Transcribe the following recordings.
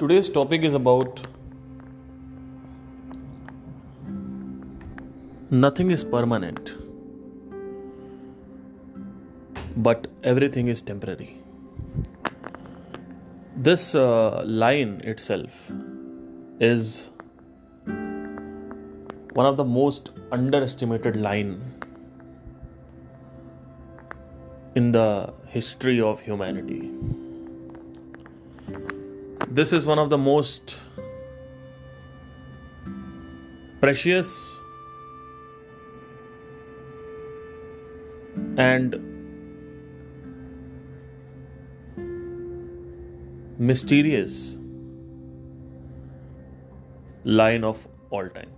Today's topic is about nothing is permanent, but everything is temporary. This line itself is one of the most underestimated line in the history of humanity. This is one of the most precious and mysterious line of all time.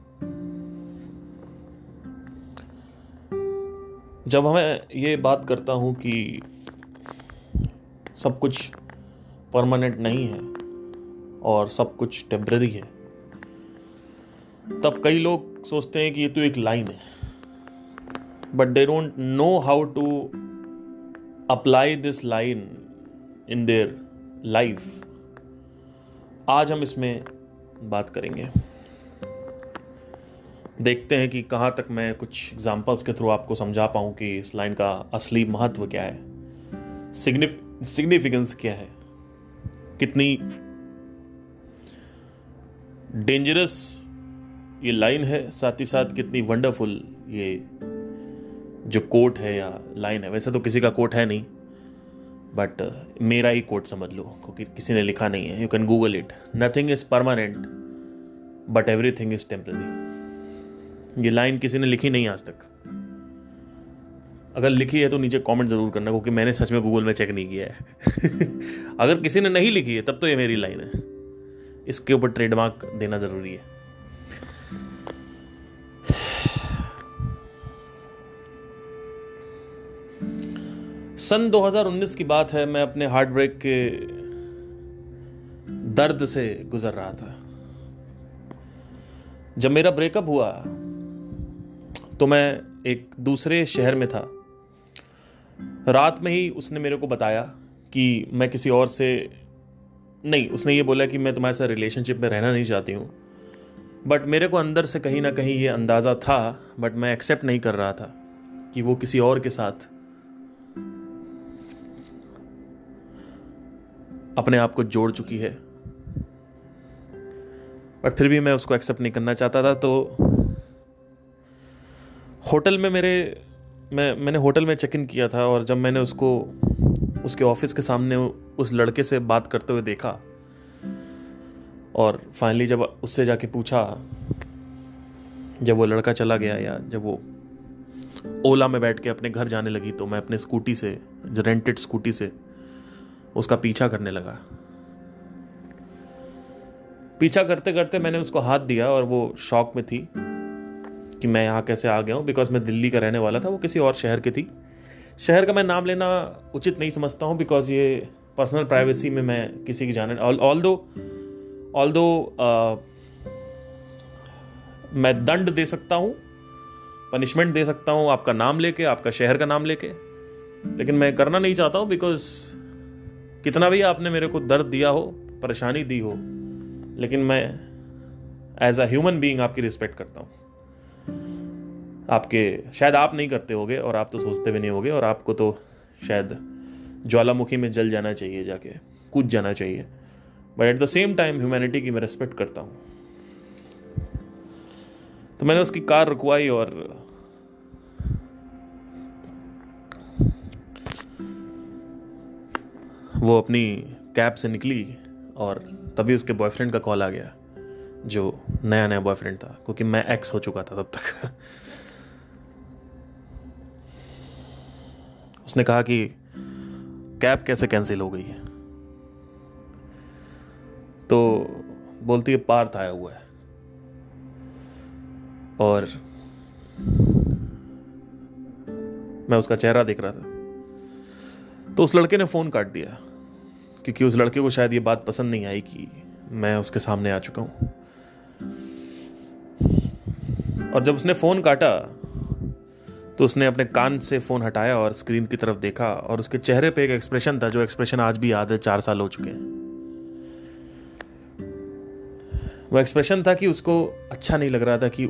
जब मैं ये बात करता हूँ कि सब कुछ permanent नहीं है और सब कुछ टेम्पररी है, तब कई लोग सोचते हैं कि ये तो एक लाइन है, but they don't know how to apply this line in their life. आज हम इसमें बात करेंगे. देखते हैं कि कहाँ तक मैं कुछ एग्जाम्पल्स के थ्रू आपको समझा पाऊँ कि इस लाइन का असली महत्व क्या है, सिग्निफिकेंस क्या है, कितनी डेंजरस ये लाइन है, साथ ही साथ कितनी वंडरफुल ये जो कोट है या लाइन है. वैसे तो किसी का कोट है नहीं, बट मेरा ही कोट समझ लो, क्योंकि किसी ने लिखा नहीं है. You can Google it. Nothing is permanent but everything is temporary. ये लाइन किसी ने लिखी नहीं आज तक. अगर लिखी है तो नीचे कमेंट जरूर करना, क्योंकि मैंने सच में गूगल में चेक नहीं किया है. अगर किसी ने नहीं लिखी है तब तो ये मेरी लाइन है. इसके ऊपर ट्रेडमार्क देना जरूरी है. सन 2019 की बात है. मैं अपने हार्ट ब्रेक के दर्द से गुजर रहा था. जब मेरा ब्रेकअप हुआ तो मैं एक दूसरे शहर में था. रात में ही उसने मेरे को बताया कि मैं किसी और से नहीं, उसने ये बोला कि मैं तुम्हारे साथ रिलेशनशिप में रहना नहीं चाहती हूँ. बट मेरे को अंदर से कहीं ना कहीं ये अंदाज़ा था, बट मैं एक्सेप्ट नहीं कर रहा था कि वो किसी और के साथ अपने आप को जोड़ चुकी है. बट फिर भी मैं उसको एक्सेप्ट नहीं करना चाहता था. तो होटल में मैंने होटल में चेक इन किया था, और जब मैंने उसको उसके ऑफिस के सामने उस लड़के से बात करते हुए देखा, और फाइनली जब उससे जाके पूछा, जब वो लड़का चला गया या जब वो ओला में बैठ के अपने घर जाने लगी, तो मैं अपने स्कूटी से, जो रेंटेड स्कूटी से, उसका पीछा करने लगा. पीछा करते करते मैंने उसको हाथ दिया, और वो शॉक में थी कि मैं यहाँ कैसे आ गया हूँ, बिकॉज मैं दिल्ली का रहने वाला था, वो किसी और शहर की थी. शहर का मैं नाम लेना उचित नहीं समझता हूँ, बिकॉज ये पर्सनल प्राइवेसी में मैं किसी की जाने, ऑल्दो मैं दंड दे सकता हूँ, पनिशमेंट दे सकता हूँ आपका नाम लेके, आपका शहर का नाम लेके, लेकिन मैं करना नहीं चाहता हूँ. बिकॉज कितना भी आपने मेरे को दर्द दिया हो, परेशानी दी हो, लेकिन मैं एज अ ह्यूमन बीइंग आपकी रिस्पेक्ट करता हूँ. आपके शायद आप नहीं करते होगे, और आप तो सोचते भी नहीं होगे, और आपको तो शायद ज्वालामुखी में जल जाना चाहिए, जाके कूद जाना चाहिए. But at the same time humanity की मैं रिस्पेक्ट करता हूँ. तो मैंने उसकी कार रुकवाई, और वो अपनी कैब से निकली, और तभी उसके बॉयफ्रेंड का कॉल आ गया, जो नया नया बॉयफ्रेंड था, क्योंकि मैं एक्स हो चुका था तब तक. उसने कहा कि कैब कैसे कैंसिल हो गई है. तो बोलती है पार्थ आया हुआ है. और मैं उसका चेहरा देख रहा था. तो उस लड़के ने फ़ोन काट दिया, क्योंकि उस लड़के को शायद ये बात पसंद नहीं आई कि मैं उसके सामने आ चुका हूँ. और जब उसने फ़ोन काटा तो उसने अपने कान से फ़ोन हटाया और स्क्रीन की तरफ देखा, और उसके चेहरे पे एक एक्सप्रेशन था, जो एक्सप्रेशन आज भी याद है, 4 साल हो चुके हैं. वो एक्सप्रेशन था कि उसको अच्छा नहीं लग रहा था कि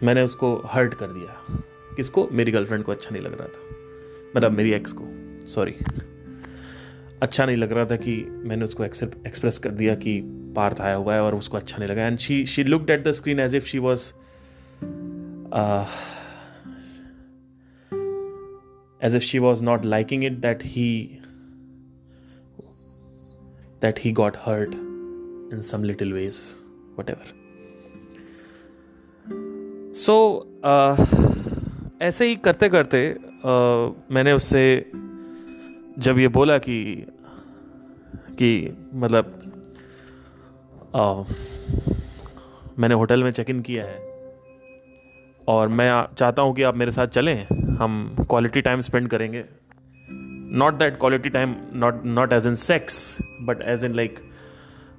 मैंने उसको हर्ट कर दिया। किसको? मेरी गर्लफ्रेंड को अच्छा नहीं लग रहा था, मतलब मेरी एक्स को, सॉरी। अच्छा नहीं लग रहा था कि मैंने उसको एक्सप्रेस कर दिया कि पार्थ आया हुआ है, और उसको अच्छा नहीं लगा। And she looked at the screen as if she was as if she was not liking it that he got hurt in some little ways, whatever. So ऐसे ही करते करते मैंने उससे जब ये बोला कि मतलब मैंने होटल में चेक इन किया है और मैं चाहता हूँ कि आप मेरे साथ चलें, हम क्वालिटी टाइम स्पेंड करेंगे। Not that quality time, not as in sex, but as in like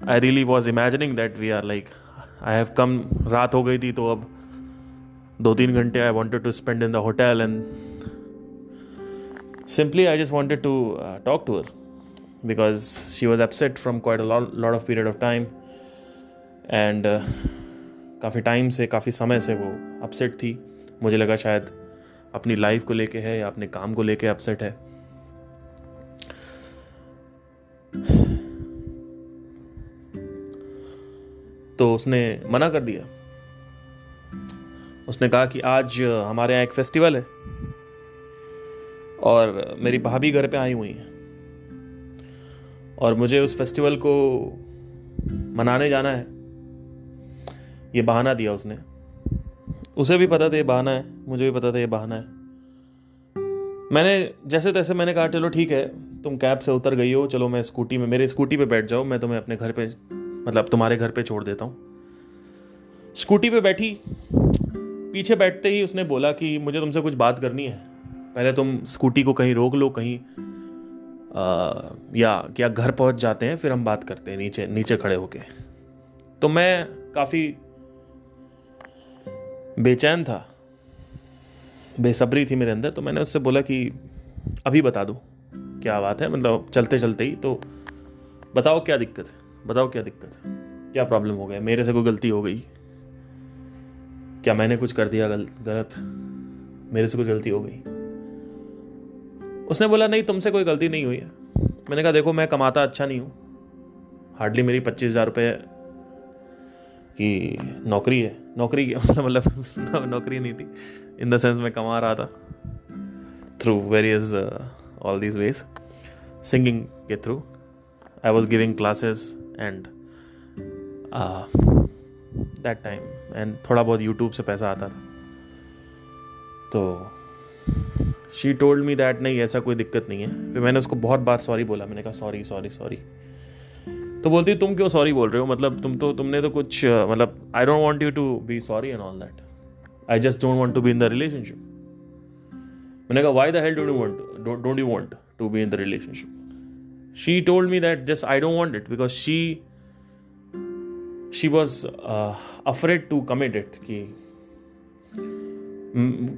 I really was imagining that we are like, I have come, रात हो गई थी तो अब 2-3 घंटे I wanted to spend in the hotel and simply I just wanted to talk to her because she was upset from quite a lot of period of time and काफ़ी समय से वो अपसेट थी। मुझे लगा शायद अपनी लाइफ को लेके है या अपने काम को लेके अपसेट है। तो उसने मना कर दिया। उसने कहा कि आज हमारे यहाँ एक फेस्टिवल है और मेरी भाभी घर पे आई हुई हैं और मुझे उस फेस्टिवल को मनाने जाना है। ये बहाना दिया उसने। उसे भी पता था ये बहाना है, मुझे भी पता था ये बहाना है। मैंने जैसे तैसे मैंने कहा चलो ठीक है, तुम कैब से उतर गई हो, चलो मैं स्कूटी में, मेरे स्कूटी पे बैठ जाओ, मैं तुम्हें अपने घर पे, मतलब तुम्हारे घर पे छोड़ देता हूँ। स्कूटी पे बैठी, पीछे बैठते ही उसने बोला कि मुझे तुमसे कुछ बात करनी है, पहले तुम स्कूटी को कहीं रोक लो, कहीं या क्या घर पहुंच जाते हैं, फिर हम बात करते हैं नीचे खड़े होके। तो मैं काफ़ी बेचैन था, बेसब्री थी मेरे अंदर। तो मैंने उससे बोला कि अभी बता दो क्या बात है, मतलब चलते चलते ही, तो बताओ क्या दिक्कत है, बताओ क्या दिक्कत है, क्या प्रॉब्लम हो गया, मेरे से कोई गलती हो गई क्या, मैंने कुछ कर दिया गलत, मेरे से कुछ गलती हो गई। उसने बोला नहीं, तुमसे कोई गलती नहीं हुई है। मैंने कहा देखो मैं कमाता अच्छा नहीं हूँ, हार्डली मेरी 25,000 रुपये की नौकरी है, नौकरी मतलब नौकरी नहीं थी इन द सेंस, मैं कमा रहा था through various all these ways, singing के through I was giving classes and that time, and थोड़ा बहुत यूट्यूब से पैसा आता था। तो शी टोल्ड मी दैट नहीं ऐसा कोई दिक्कत नहीं है। फिर मैंने उसको बहुत बार सॉरी बोला, मैंने कहा सॉरी सॉरी सॉरी। तो बोलती तुम क्यों सॉरी बोल रहे हो, मतलब तुमने तो कुछ मतलब I don't want you to be sorry and all that, I just don't want to be in the relationship. मैंने कहा why the hell don't you want to be in the relationship. She told me that just I don't want it because she was afraid to commit it, कि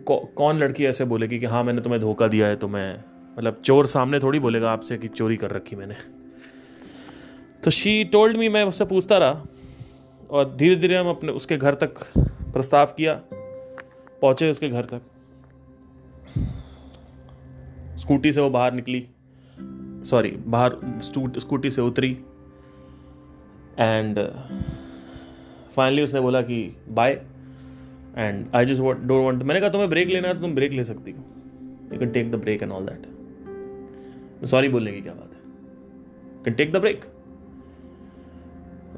कौन लड़की ऐसे बोलेगी कि हाँ मैंने तुम्हें धोखा दिया है, तो मैं, मतलब चोर सामने थोड़ी बोलेगा आपसे कि चोरी कर रखी मैंने। तो शी टोल्ड मी, मैं उससे पूछता रहा और धीरे धीरे हम अपने उसके घर तक प्रस्ताव किया, पहुंचे उसके घर तक। स्कूटी से वो बाहर निकली, सॉरी बाहर स्कूटी से उतरी एंड फाइनली उसने बोला कि bye and I just don't want. मैंने कहा तुम्हें ब्रेक लेना है तो तुम ब्रेक ले सकती हो, you can take the break and all that. Sorry बोलने की क्या बात है, कैन टेक द ब्रेक।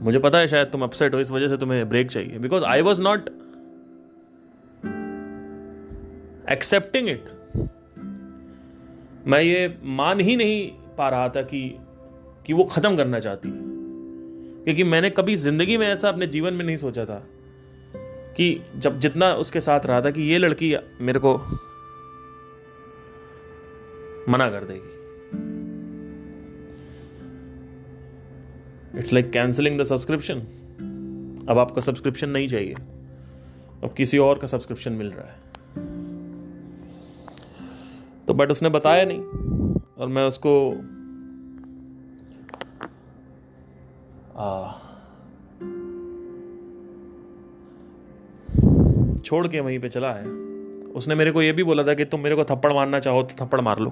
मुझे पता है शायद तुम अपसेट हो, इस वजह से तुम्हें ब्रेक चाहिए, because I was not accepting it. मैं ये मान ही नहीं पा रहा था कि वो खत्म करना चाहती है, क्योंकि मैंने कभी जिंदगी में ऐसा अपने जीवन में नहीं सोचा था कि जब जितना उसके साथ रहा था कि ये लड़की मेरे को मना कर देगी। It's like cancelling the subscription. अब आपका सब्सक्रिप्शन नहीं चाहिए, अब किसी और का सब्सक्रिप्शन मिल रहा है। तो बट उसने बताया नहीं और मैं उसको छोड़ के वहीं पे चला आया। उसने मेरे को ये भी बोला था कि तुम मेरे को थप्पड़ मारना चाहो तो थप्पड़ मार लो,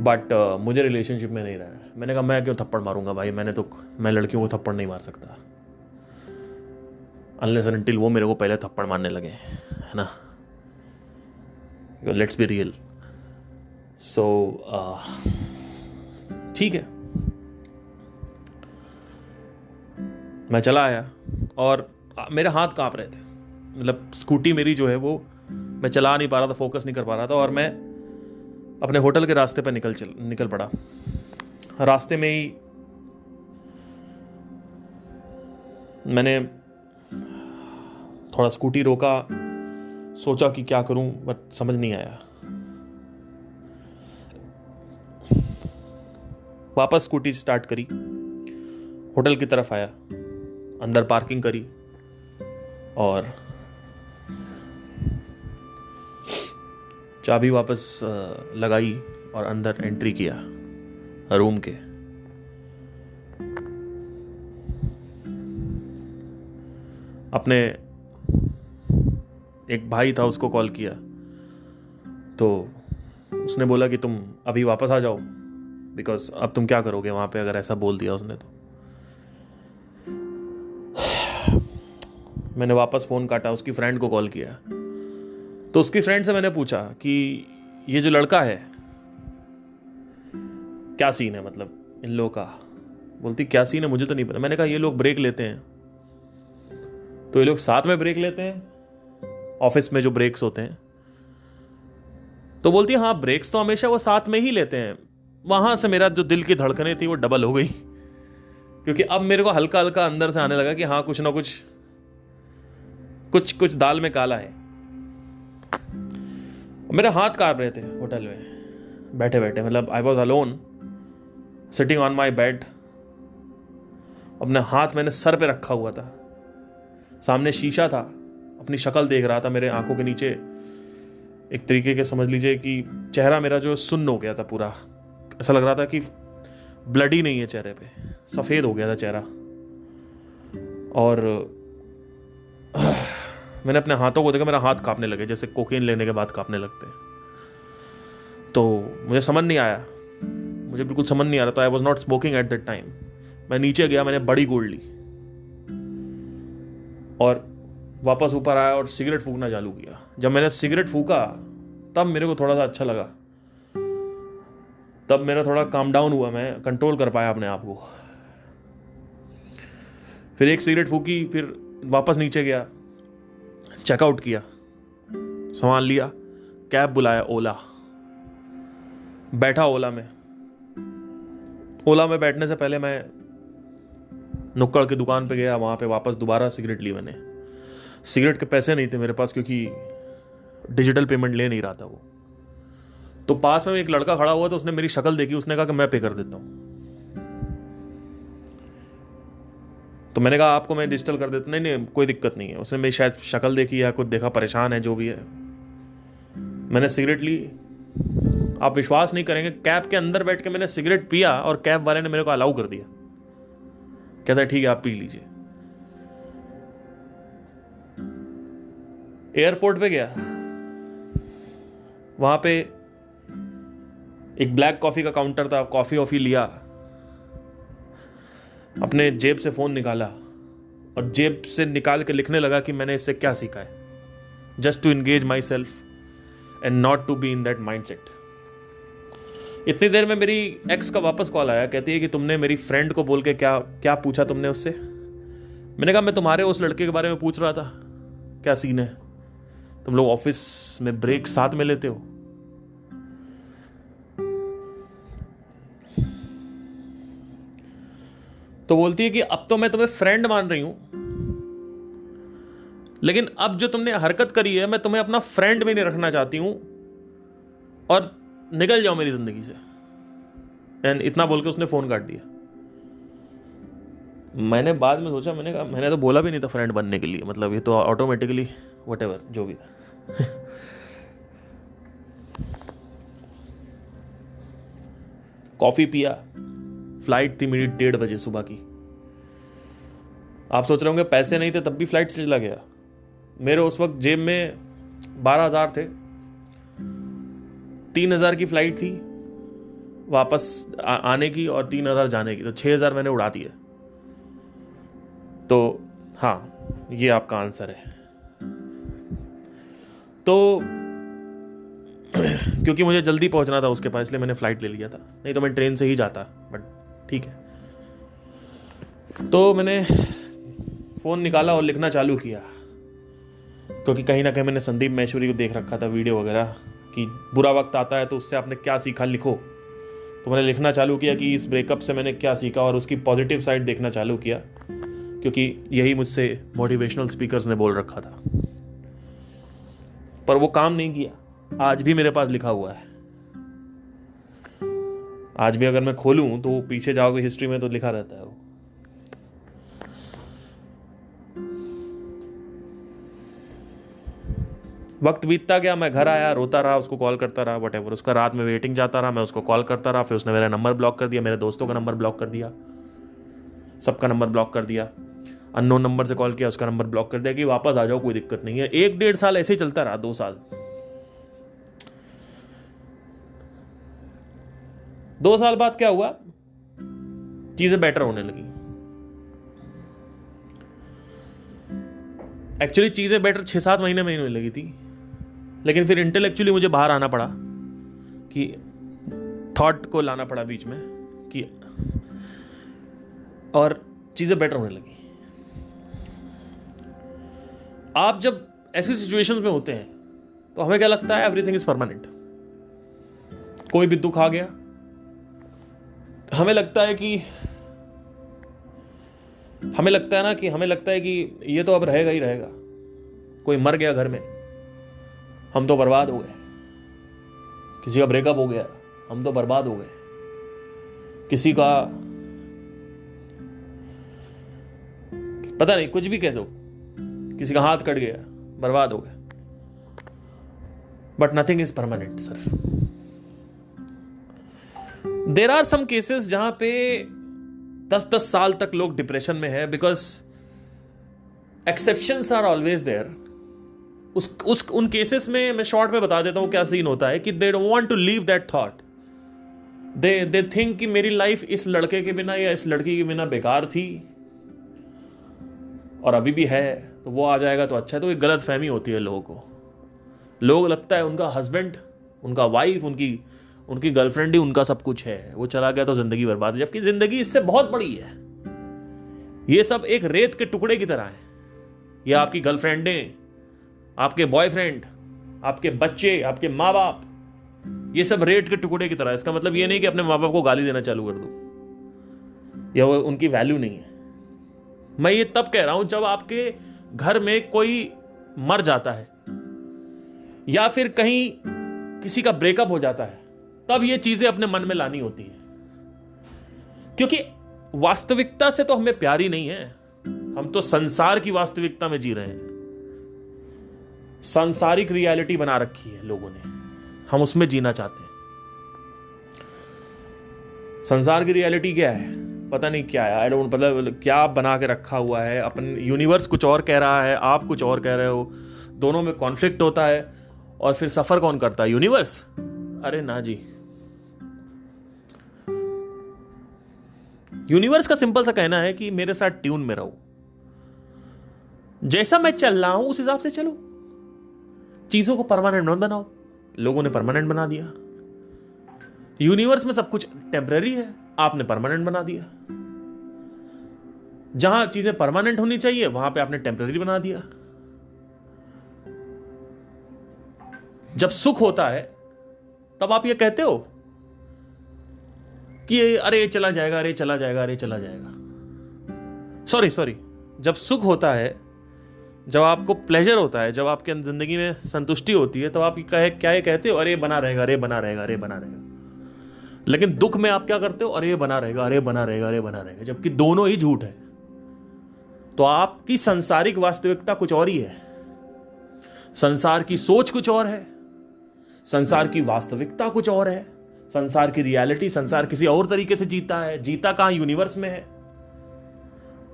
बट मुझे रिलेशनशिप में नहीं रहना है। मैंने कहा मैं क्यों थप्पड़ मारूंगा भाई, मैं लड़कियों को थप्पड़ नहीं मार सकता अनलेस एंड अनटिल वो मेरे को पहले थप्पड़ मारने लगे, है ना। Let's be real. सो ठीक है, मैं चला आया और मेरे हाथ कांप रहे थे। मतलब स्कूटी मेरी जो है वो मैं चला नहीं पा रहा था, फोकस नहीं कर पा रहा था, और मैं अपने होटल के रास्ते पर निकल पड़ा। रास्ते में ही मैंने थोड़ा स्कूटी रोका, सोचा कि क्या करूं, बट समझ नहीं आया। वापस स्कूटी स्टार्ट करी, होटल की तरफ आया, अंदर पार्किंग करी और चाबी वापस लगाई और अंदर एंट्री किया रूम के। अपने एक भाई था, उसको कॉल किया तो उसने बोला कि तुम अभी वापस आ जाओ, बिकॉज अब तुम क्या करोगे वहां पे, अगर ऐसा बोल दिया उसने तो। मैंने वापस फ़ोन काटा, उसकी फ्रेंड को कॉल किया तो उसकी फ्रेंड से मैंने पूछा कि ये जो लड़का है क्या सीन है, मतलब इन लोगों का। बोलती क्या सीन है मुझे तो नहीं पता। मैंने कहा ये लोग ब्रेक लेते हैं, तो ये लोग साथ में ब्रेक लेते हैं ऑफिस में जो ब्रेक्स होते हैं। तो बोलती है हाँ ब्रेक्स तो हमेशा वो साथ में ही लेते हैं। वहां से मेरा जो दिल की धड़कनें थी वो डबल हो गई, क्योंकि अब मेरे को हल्का हल्का अंदर से आने लगा कि हाँ कुछ ना कुछ दाल में काला है। मेरे हाथ कांप रहे थे होटल में बैठे बैठे। मतलब I was alone sitting on my bed. अपने हाथ मैंने सर पे रखा हुआ था, सामने शीशा था, अपनी शक्ल देख रहा था। मेरे आंखों के नीचे एक तरीके के समझ लीजिए कि चेहरा मेरा जो सुन्न हो गया था पूरा। ऐसा लग रहा था कि ब्लड ही नहीं है चेहरे पे, सफ़ेद हो गया था चेहरा। और मैंने अपने हाथों को देखा, मेरा हाथ कांपने लगे जैसे कोकीन लेने के बाद कांपने लगते हैं। तो मुझे समझ नहीं आया, मुझे बिल्कुल समझ नहीं आ रहा था। I was not smoking at that time. मैं नीचे गया, मैंने बड़ी गोल्ड ली और वापस ऊपर आया और सिगरेट फूकना चालू किया। जब मैंने सिगरेट फूका तब मेरे को थोड़ा सा अच्छा लगा, तब मेरा थोड़ा काम डाउन हुआ, मैं कंट्रोल कर पाया अपने आप को। फिर एक सिगरेट फूकी, फिर वापस नीचे गया, चेकआउट किया, सामान लिया, कैब बुलाया, ओला, बैठा ओला में। ओला में बैठने से पहले मैं नुक्कड़ की दुकान पे गया, वहां पे वापस दोबारा सिगरेट ली मैंने। सिगरेट के पैसे नहीं थे मेरे पास क्योंकि डिजिटल पेमेंट ले नहीं रहा था वो। तो पास में एक लड़का खड़ा हुआ, तो उसने मेरी शक्ल देखी, उसने कहा कि मैं पे कर देता हूं। तो मैंने कहा आपको मैं डिजिटल कर देता। नहीं कोई दिक्कत नहीं है। उसने मेरी शायद शक्ल देखी या कुछ देखा, परेशान है जो भी है। मैंने सिगरेट ली, आप विश्वास नहीं करेंगे, कैब के अंदर बैठ के मैंने सिगरेट पिया और कैब वाले ने मेरे को अलाउ कर दिया। कहता है ठीक है आप पी लीजिए। एयरपोर्ट पे गया, वहां पे एक ब्लैक कॉफी का काउंटर था, कॉफी वॉफी लिया, अपने जेब से फोन निकाला और जेब से निकाल के लिखने लगा कि मैंने इससे क्या सीखा है, just to engage myself and not to be in that mindset. इतनी देर में मेरी एक्स का वापस कॉल आया, कहती है कि तुमने मेरी फ्रेंड को बोल के क्या क्या पूछा तुमने उससे। मैंने कहा मैं तुम्हारे उस लड़के के बारे में पूछ रहा था, क्या सीन है, तुम लोग ऑफिस में ब्रेक साथ में लेते हो। तो बोलती है कि अब तो मैं तुम्हें फ्रेंड मान रही हूं, लेकिन अब जो तुमने हरकत करी है मैं तुम्हें अपना फ्रेंड भी नहीं रखना चाहती हूं और निकल जाओ मेरी जिंदगी से। एंड इतना बोल के उसने फोन काट दिया। मैंने बाद में सोचा, मैंने कहा मैंने तो बोला भी नहीं था फ्रेंड बनने के लिए, मतलब ये तो ऑटोमेटिकली व्हाटएवर जो भी था। कॉफी पिया, फ्लाइट थी मेरी 1:30 बजे सुबह की। आप सोच रहे होंगे पैसे नहीं थे तब भी फ्लाइट से चला गया। मेरे उस वक्त जेब में 12,000 थे, 3,000 की फ्लाइट थी वापस आने की और 3,000 जाने की, तो 6,000 मैंने उड़ा दिए। तो हाँ, ये आपका आंसर है। तो क्योंकि मुझे जल्दी पहुंचना था उसके पास, इसलिए मैंने फ्लाइट ले लिया था, नहीं तो मैं ट्रेन से ही जाता, बट ठीक है। तो मैंने फ़ोन निकाला और लिखना चालू किया, क्योंकि कहीं ना कहीं मैंने संदीप महेश्वरी को देख रखा था वीडियो वगैरह कि बुरा वक्त आता है तो उससे आपने क्या सीखा, लिखो। तो मैंने लिखना चालू किया कि इस ब्रेकअप से मैंने क्या सीखा और उसकी पॉजिटिव साइड देखना चालू किया, क्योंकि यही मुझसे मोटिवेशनल स्पीकर्स ने बोल रखा था। पर वो काम नहीं किया। आज भी मेरे पास लिखा हुआ है, आज भी अगर मैं खोलूं तो पीछे जाओगे हिस्ट्री में तो लिखा रहता है वो। वक्त बीतता गया, मैं घर आया, रोता रहा, उसको कॉल करता रहा, वटेवर। उसका रात में वेटिंग जाता रहा, मैं उसको कॉल करता रहा, फिर उसने मेरा नंबर ब्लॉक कर दिया, मेरे दोस्तों का नंबर ब्लॉक कर दिया, सबका नंबर ब्लॉक कर दिया। अननोन नंबर से कॉल किया, उसका नंबर ब्लॉक कर दिया कि वापस आ जाओ, कोई दिक्कत नहीं है। 1-1.5 साल ऐसे ही चलता रहा, 2 साल। 2 साल बाद क्या हुआ, चीजें बेटर होने लगी। एक्चुअली चीजें बेटर 6-7 महीने में ही होने लगी थी, लेकिन फिर इंटेलेक्चुअली मुझे बाहर आना पड़ा, कि थॉट को लाना पड़ा बीच में कि, और चीजें बेटर होने लगी। आप जब ऐसी सिचुएशंस में होते हैं तो हमें क्या लगता है, एवरीथिंग इज परमानेंट। कोई भी दुख आ गया, हमें लगता है कि ये तो अब रहेगा ही रहेगा। कोई मर गया घर में, हम तो बर्बाद हो गए। किसी का ब्रेकअप हो गया, हम तो बर्बाद हो गए। किसी का पता नहीं, कुछ भी कह दो, किसी का हाथ कट गया, बर्बाद हो गए। But nothing is permanent sir. There are some cases जहां पे 10-10 साल तक लोग डिप्रेशन में है, because exceptions are always there. उन केसेस में मैं शॉर्ट में बता देता हूं क्या सीन होता है, कि they don't want to leave that thought. They think कि मेरी लाइफ इस लड़के के बिना या इस लड़की के बिना बेकार थी और अभी भी है, तो वो आ जाएगा तो अच्छा है। तो एक गलत फहमी होती है लोगों को। लोग लगता है उनका हस्बैंड, उनका वाइफ, उनकी गर्लफ्रेंड ही उनका सब कुछ है, वो चला गया तो जिंदगी बर्बाद है, जबकि जिंदगी इससे बहुत बड़ी है। ये सब एक रेत के टुकड़े की तरह है। ये आपकी गर्लफ्रेंडें, आपके बॉयफ्रेंड, आपके बच्चे, आपके माँ बाप, ये सब रेत के टुकड़े की तरह है। इसका मतलब ये नहीं कि अपने माँ बाप को गाली देना चालू कर दो या वो उनकी वैल्यू नहीं है। मैं ये तब कह रहा हूं जब आपके घर में कोई मर जाता है या फिर कहीं किसी का ब्रेकअप हो जाता है, तब ये चीजें अपने मन में लानी होती है। क्योंकि वास्तविकता से तो हमें प्यार ही नहीं है, हम तो संसार की वास्तविकता में जी रहे हैं। सांसारिक रियलिटी बना रखी है लोगों ने, हम उसमें जीना चाहते हैं। संसार की रियलिटी क्या है पता नहीं क्या है, आई डोंट, मतलब क्या बना के रखा हुआ है। अपन यूनिवर्स कुछ और कह रहा है, आप कुछ और कह रहे हो, दोनों में कॉन्फ्लिक्ट होता है, और फिर सफर कौन करता है, यूनिवर्स? अरे ना जी। यूनिवर्स का सिंपल सा कहना है कि मेरे साथ ट्यून में रहो, जैसा मैं चल रहा हूं उस हिसाब से चलो, चीजों को परमानेंट मत बनाओ। लोगों ने परमानेंट बना दिया। यूनिवर्स में सब कुछ टेम्पररी है, आपने परमानेंट बना दिया। जहां चीजें परमानेंट होनी चाहिए वहां पे आपने टेम्पररी बना दिया। जब सुख होता है तब आप ये कहते हो कि अरे चला जाएगा, अरे चला जाएगा, अरे चला जाएगा। सॉरी, जब सुख होता है, जब आपको प्लेजर होता है, जब आपके जिंदगी में संतुष्टि होती है, तब आप क्या ये कहते हो, अरे बना रहेगा, अरे बना रहेगा, अरे बना रहेगा। लेकिन दुख में आप क्या करते हो, अरे बना रहेगा, अरे बना रहेगा, अरे बना रहेगा, जबकि दोनों ही झूठ है। तो आपकी सांसारिक वास्तविकता कुछ और ही है, संसार की सोच कुछ और है, संसार की वास्तविकता कुछ और है, संसार की रियलिटी, संसार किसी और तरीके से जीता है। जीता कहां, यूनिवर्स में है।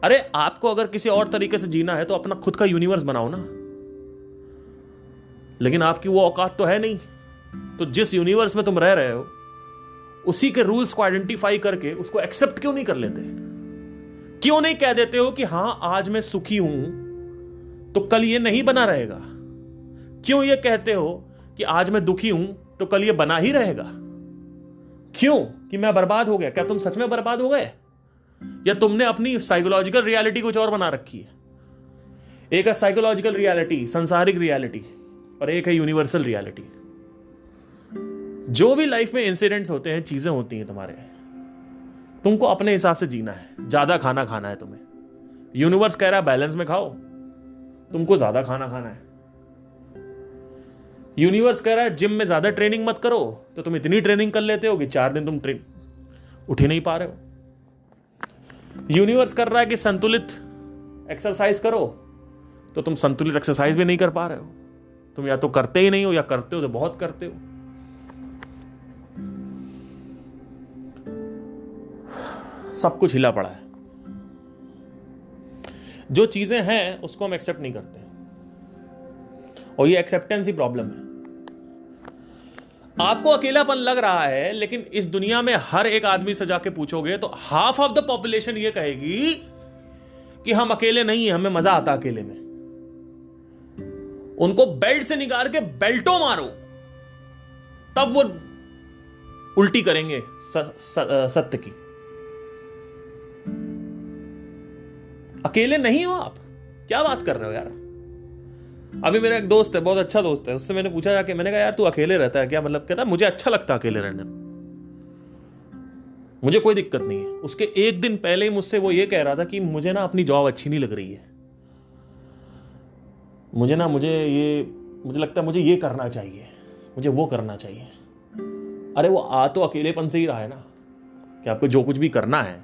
अरे आपको अगर किसी और तरीके से जीना है तो अपना खुद का यूनिवर्स बनाओ ना। लेकिन आपकी वो औकात तो है नहीं। तो जिस यूनिवर्स में तुम रह रहे हो उसी के रूल्स को आइडेंटिफाई करके उसको एक्सेप्ट क्यों नहीं कर लेते? क्यों नहीं कह देते हो कि हां आज मैं सुखी हूं तो कल ये नहीं बना रहेगा? क्यों ये कहते हो कि आज मैं दुखी हूं तो कल ये बना ही रहेगा? क्यों कि मैं बर्बाद हो गया? क्या तुम सच में बर्बाद हो गए, या तुमने अपनी साइकोलॉजिकल रियलिटी कुछ और बना रखी है? एक है साइकोलॉजिकल रियलिटी, सांसारिक रियलिटी, और एक है यूनिवर्सल रियलिटी। जो भी लाइफ में इंसिडेंट्स होते हैं, चीजें होती हैं तुम्हारे, तुमको अपने हिसाब से जीना है। ज्यादा खाना खाना है तुम्हें, यूनिवर्स कह रहा है बैलेंस में खाओ, तुमको ज्यादा खाना खाना है। यूनिवर्स कह रहा है जिम में ज्यादा ट्रेनिंग मत करो, तो तुम इतनी ट्रेनिंग कर लेते हो कि 4 दिन तुम उठ ही नहीं पा रहे हो। यूनिवर्स कर रहा है कि संतुलित एक्सरसाइज करो, तो तुम संतुलित एक्सरसाइज भी नहीं कर पा रहे हो। तुम या तो करते ही नहीं हो, या करते हो तो बहुत करते हो। सब कुछ हिला पड़ा है। जो चीजें हैं उसको हम एक्सेप्ट नहीं करते, और ये एक्सेप्टेंस ही प्रॉब्लम है। आपको अकेलापन लग रहा है, लेकिन इस दुनिया में हर एक आदमी से जाके पूछोगे तो हाफ ऑफ द पॉपुलेशन ये कहेगी कि हम अकेले नहीं हैं, हमें मजा आता अकेले में। उनको बेल्ट से निकाल के बेल्टों मारो, तब वो उल्टी करेंगे सत्य की। अकेले नहीं हो आप, क्या बात कर रहे हो यार? अभी मेरा एक दोस्त है, बहुत अच्छा दोस्त है, उससे मैंने पूछा जाके, मैंने कहा यार तू अकेले रहता है क्या? मतलब कहता मुझे अच्छा लगता है अकेले रहने, मुझे कोई दिक्कत नहीं है। उसके एक दिन पहले ही मुझसे वो ये कह रहा था कि मुझे ना अपनी जॉब अच्छी नहीं लग रही है, मुझे लगता है मुझे ये करना चाहिए, मुझे वो करना चाहिए। अरे वो आ तो अकेलेपन से ही रहा है ना, कि आपको जो कुछ भी करना है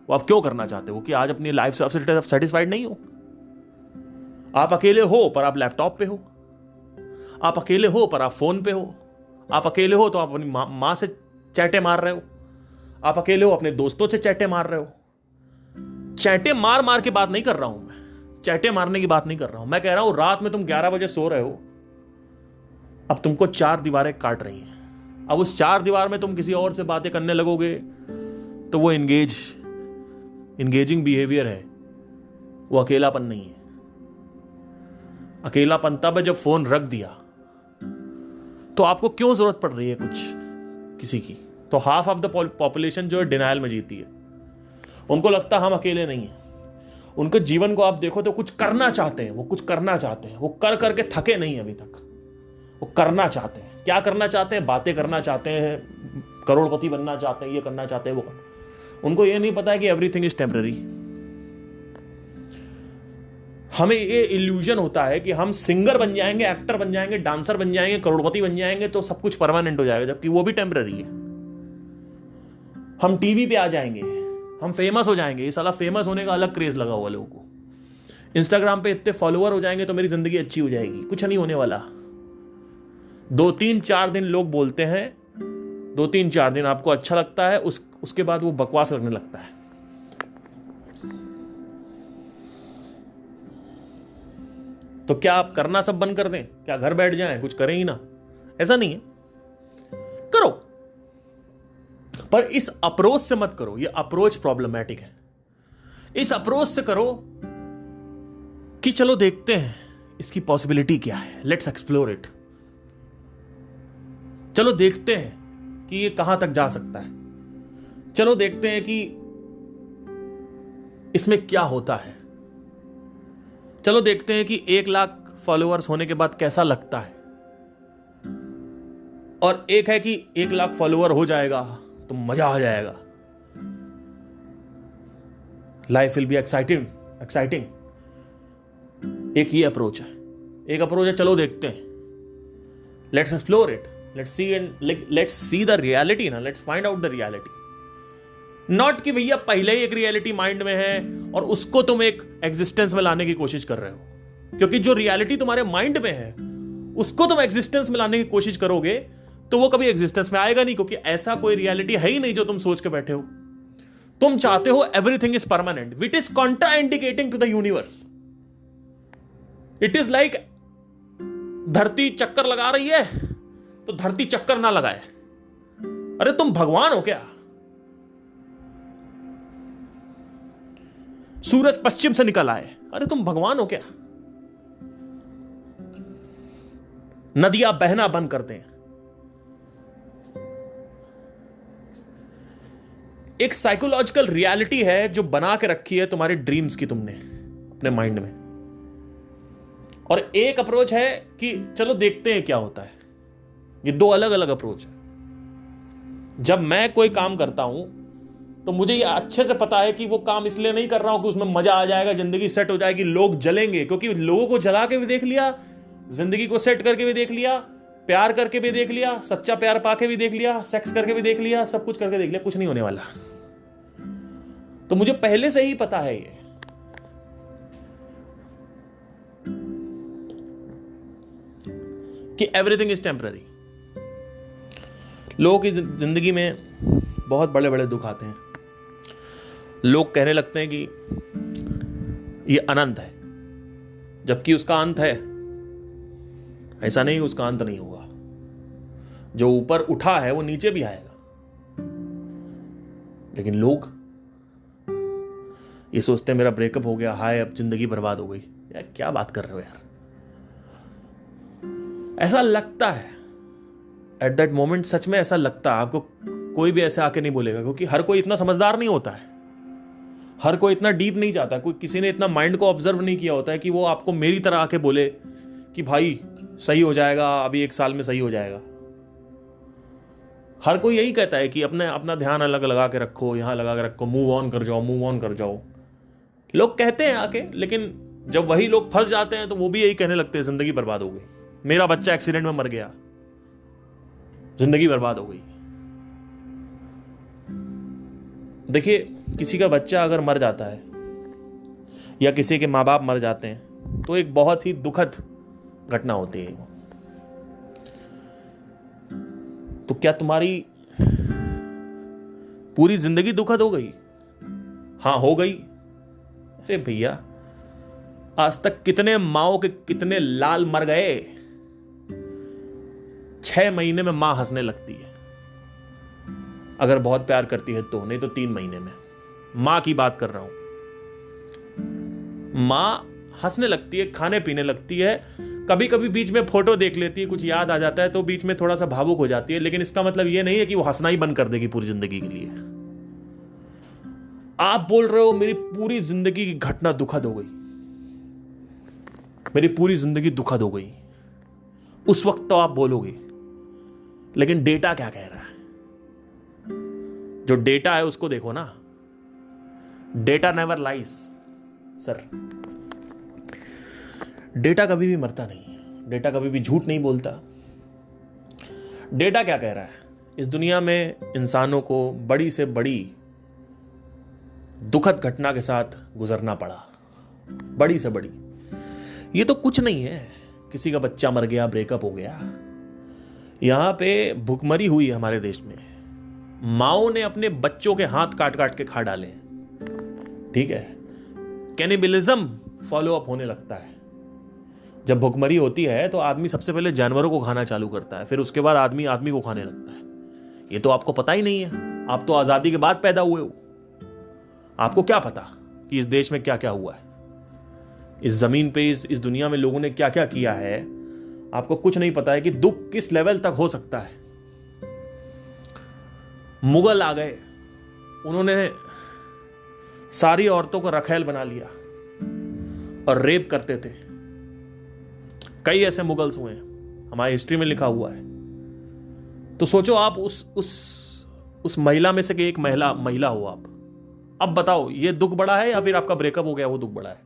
वो आप क्यों करना चाहते हो? कि आज अपनी लाइफ से आप सेटिस्फाइड नहीं हो। आप अकेले हो पर आप लैपटॉप पे हो, आप अकेले हो पर आप फोन पे हो, आप अकेले हो तो आप अपनी मां से चैटे मार रहे हो, आप अकेले हो अपने दोस्तों से चैटे मार रहे हो। चैटे मार मार के बात नहीं कर रहा हूं मैं, चैटे मारने की बात नहीं कर रहा हूं। मैं कह रहा हूं रात में तुम 11 बजे सो रहे हो, अब तुमको 4 दीवारें काट रही हैं। अब उस 4 दीवार में तुम किसी और से बातें करने लगोगे तो वो इंगेजिंग बिहेवियर है, वो अकेलापन नहीं है। अकेलापन तब है जब फोन रख दिया। तो आपको क्यों जरूरत पड़ रही है कुछ किसी की? तो हाफ ऑफ द पॉपुलेशन जो है डिनायल में जीती है। उनको लगता है हम अकेले नहीं हैं। उनके जीवन को आप देखो तो कुछ करना चाहते हैं, वो कुछ करना चाहते हैं, वो कर करके थके नहीं अभी तक, वो करना चाहते हैं। क्या करना चाहते हैं? बातें करना चाहते हैं, करोड़पति बनना चाहते हैं, ये करना चाहते हैं, वो करना। उनको ये नहीं पता है कि एवरीथिंग इज टेम्पररी। हमें ये इल्यूजन होता है कि हम सिंगर बन जाएंगे, एक्टर बन जाएंगे, डांसर बन जाएंगे, करोड़पति बन जाएंगे तो सब कुछ परमानेंट हो जाएगा, जबकि वो भी टेम्पररी है। हम टीवी पे आ जाएंगे, हम फेमस हो जाएंगे। ये साला फेमस होने का अलग क्रेज लगा हुआ लोगों को। इंस्टाग्राम पे इतने फॉलोअर हो जाएंगे तो मेरी जिंदगी अच्छी हो जाएगी। कुछ नहीं होने वाला। 2-3-4 दिन लोग बोलते हैं, 2-3-4 दिन आपको अच्छा लगता है, उसके बाद वो बकवास लगने लगता है। तो क्या आप करना सब बंद कर दें? क्या घर बैठ जाएं, कुछ करें ही ना? ऐसा नहीं है, करो, पर इस अप्रोच से मत करो। ये अप्रोच प्रॉब्लमैटिक है। इस अप्रोच से करो कि चलो देखते हैं इसकी पॉसिबिलिटी क्या है, लेट्स एक्सप्लोर इट। चलो देखते हैं कि ये कहां तक जा सकता है, चलो देखते हैं कि इसमें क्या होता है, चलो देखते हैं कि 1 लाख फॉलोअर्स होने के बाद कैसा लगता है। और एक है कि 1 लाख फॉलोअर हो जाएगा तो मजा आ जाएगा, लाइफ विल बी एक्साइटिंग। एक ही अप्रोच है। एक अप्रोच है चलो देखते हैं, let's explore it, let's see the reality ना, let's find out the reality. Not कि भैया पहले ही एक रियलिटी माइंड में है और उसको तुम एक एग्जिस्टेंस में लाने की कोशिश कर रहे हो, क्योंकि जो रियलिटी तुम्हारे माइंड में है उसको तुम एग्जिस्टेंस में लाने की कोशिश करोगे तो वो कभी एग्जिस्टेंस में आएगा नहीं, क्योंकि ऐसा कोई रियलिटी है ही नहीं जो तुम सोच के बैठे हो। तुम चाहते हो everything is permanent, which is contraindicating to the universe. It is like धरती चक्कर लगा रही है तो धरती चक्कर ना लगाए। अरे तुम भगवान हो क्या? सूरज पश्चिम से निकल आए, अरे तुम भगवान हो क्या? नदियां बहना बंद कर दें। एक साइकोलॉजिकल रियलिटी है जो बना के रखी है तुम्हारे ड्रीम्स की तुमने अपने माइंड में, और एक अप्रोच है कि चलो देखते हैं क्या होता है। ये दो अलग अलग अप्रोच है। जब मैं कोई काम करता हूं तो मुझे ये अच्छे से पता है कि वो काम इसलिए नहीं कर रहा हूं कि उसमें मजा आ जाएगा, जिंदगी सेट हो जाएगी, लोग जलेंगे, क्योंकि लोगों को जला के भी देख लिया, जिंदगी को सेट करके भी देख लिया, प्यार करके भी देख लिया, सच्चा प्यार पाके भी देख लिया, सेक्स करके भी देख लिया, सब कुछ करके देख लिया, कुछ नहीं होने वाला। तो मुझे पहले से ही पता है ये। कि एवरीथिंग इज टेम्पररी। लोगों की जिंदगी में बहुत बड़े बड़े दुख आते हैं। लोग कहने लगते हैं कि ये अनंत है, जबकि उसका अंत है। ऐसा नहीं, उसका अंत नहीं होगा। जो ऊपर उठा है वो नीचे भी आएगा। लेकिन लोग ये सोचते हैं मेरा ब्रेकअप हो गया, हाय अब जिंदगी बर्बाद हो गई। यार क्या बात कर रहे हो यार? ऐसा लगता है एट दैट मोमेंट, सच में ऐसा लगता है। आपको कोई भी ऐसे आके नहीं बोलेगा, क्योंकि हर कोई इतना समझदार नहीं होता है, हर कोई इतना डीप नहीं जाता, कोई किसी ने इतना माइंड को ऑब्जर्व नहीं किया होता है कि वो आपको मेरी तरह आके बोले कि भाई सही हो जाएगा, अभी 1 साल में सही हो जाएगा। हर कोई यही कहता है कि अपना ध्यान अलग लगा के रखो, यहां लगा के रखो, मूव ऑन कर जाओ, मूव ऑन कर जाओ। लोग कहते हैं आके, लेकिन जब वही लोग फंस जाते हैं तो वो भी यही कहने लगते हैं जिंदगी बर्बाद हो गई, मेरा बच्चा एक्सीडेंट में मर गया, जिंदगी बर्बाद हो गई। देखिए, किसी का बच्चा अगर मर जाता है या किसी के माँ बाप मर जाते हैं तो एक बहुत ही दुखद घटना होती है। तो क्या तुम्हारी पूरी जिंदगी दुखद हो गई? हां, हो गई। अरे भैया, आज तक कितने माओ के कितने लाल मर गए। 6 महीने में मां हंसने लगती है, अगर बहुत प्यार करती है तो, नहीं तो 3 महीने में। मां की बात कर रहा हूं। मां हंसने लगती है, खाने पीने लगती है, कभी कभी बीच में फोटो देख लेती है, कुछ याद आ जाता है तो बीच में थोड़ा सा भावुक हो जाती है, लेकिन इसका मतलब यह नहीं है कि वो हंसना ही बंद कर देगी पूरी जिंदगी के लिए। आप बोल रहे हो मेरी पूरी जिंदगी की घटना दुखद हो गई, मेरी पूरी जिंदगी दुखद हो गई, उस वक्त तो आप बोलोगे, लेकिन डेटा क्या कह रहा है? जो डेटा है उसको देखो ना। Data never lies sir. Data कभी भी मरता नहीं है, डेटा कभी भी झूठ नहीं बोलता। डेटा क्या कह रहा है? इस दुनिया में इंसानों को बड़ी से बड़ी दुखद घटना के साथ गुजरना पड़ा, बड़ी से बड़ी। ये तो कुछ नहीं है, किसी का बच्चा मर गया, ब्रेकअप हो गया। यहां पे भुखमरी हुई है हमारे देश में, माओ ने अपने बच्चों के हाथ काट काट के खा डाले, ठीक है। कैनिबलिज्म फॉलो अप होने लगता है। जब भुखमरी होती है तो आदमी सबसे पहले जानवरों को खाना चालू करता है, फिर उसके बाद आदमी आदमी को खाने लगता है। ये तो आपको पता ही नहीं है, आप तो आजादी के बाद पैदा हुए हो। आपको क्या पता कि इस देश में क्या क्या हुआ है, इस जमीन पे, इस दुनिया में लोगों ने क्या क्या किया है। आपको कुछ नहीं पता है कि दुख किस लेवल तक हो सकता है। मुगल आ गए, उन्होंने सारी औरतों को रखेल बना लिया और रेप करते थे। कई ऐसे मुगल्स हुए हैं, हमारी हिस्ट्री में लिखा हुआ है। तो सोचो आप उस महिला में से एक महिला हो आप। अब बताओ, ये दुख बड़ा है या फिर आपका ब्रेकअप हो गया वो दुख बड़ा है?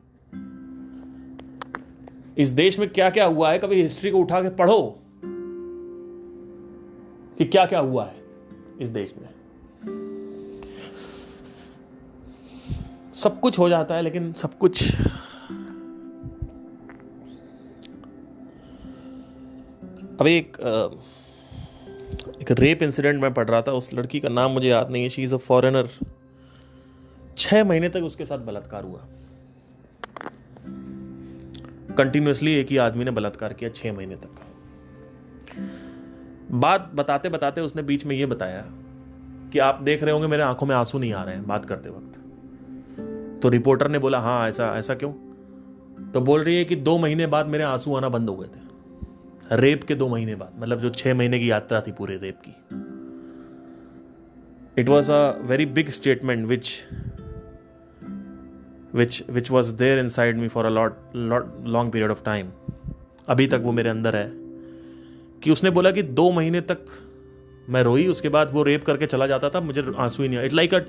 इस देश में क्या क्या हुआ है, कभी हिस्ट्री को उठा के पढ़ो कि क्या क्या हुआ है इस देश में। सब कुछ हो जाता है, लेकिन सब कुछ अभी एक रेप इंसिडेंट में पढ़ रहा था। उस लड़की का नाम मुझे याद नहीं है, शी इज अ फॉरेनर। 6 महीने तक उसके साथ बलात्कार हुआ। कंटिन्यूसली एक ही आदमी ने बलात्कार किया 6 महीने तक। बात बताते बताते उसने बीच में ये बताया कि आप देख रहे होंगे मेरे आंखों में आंसू नहीं आ रहे हैं बात करते वक्त। तो रिपोर्टर ने बोला हाँ ऐसा ऐसा क्यों? तो बोल रही है कि 2 महीने बाद मेरे आंसू आना बंद हो गए थे, रेप के 2 महीने बाद, मतलब जो 6 महीने की यात्रा थी पूरे रेप की। It was a very big statement which was there inside me for a long period of time। अभी तक वो मेरे अंदर है कि उसने बोला कि 2 महीने तक मैं रोई, उसके बाद वो रेप करके चला जाता था, मुझे आंसू ही नहीं आया।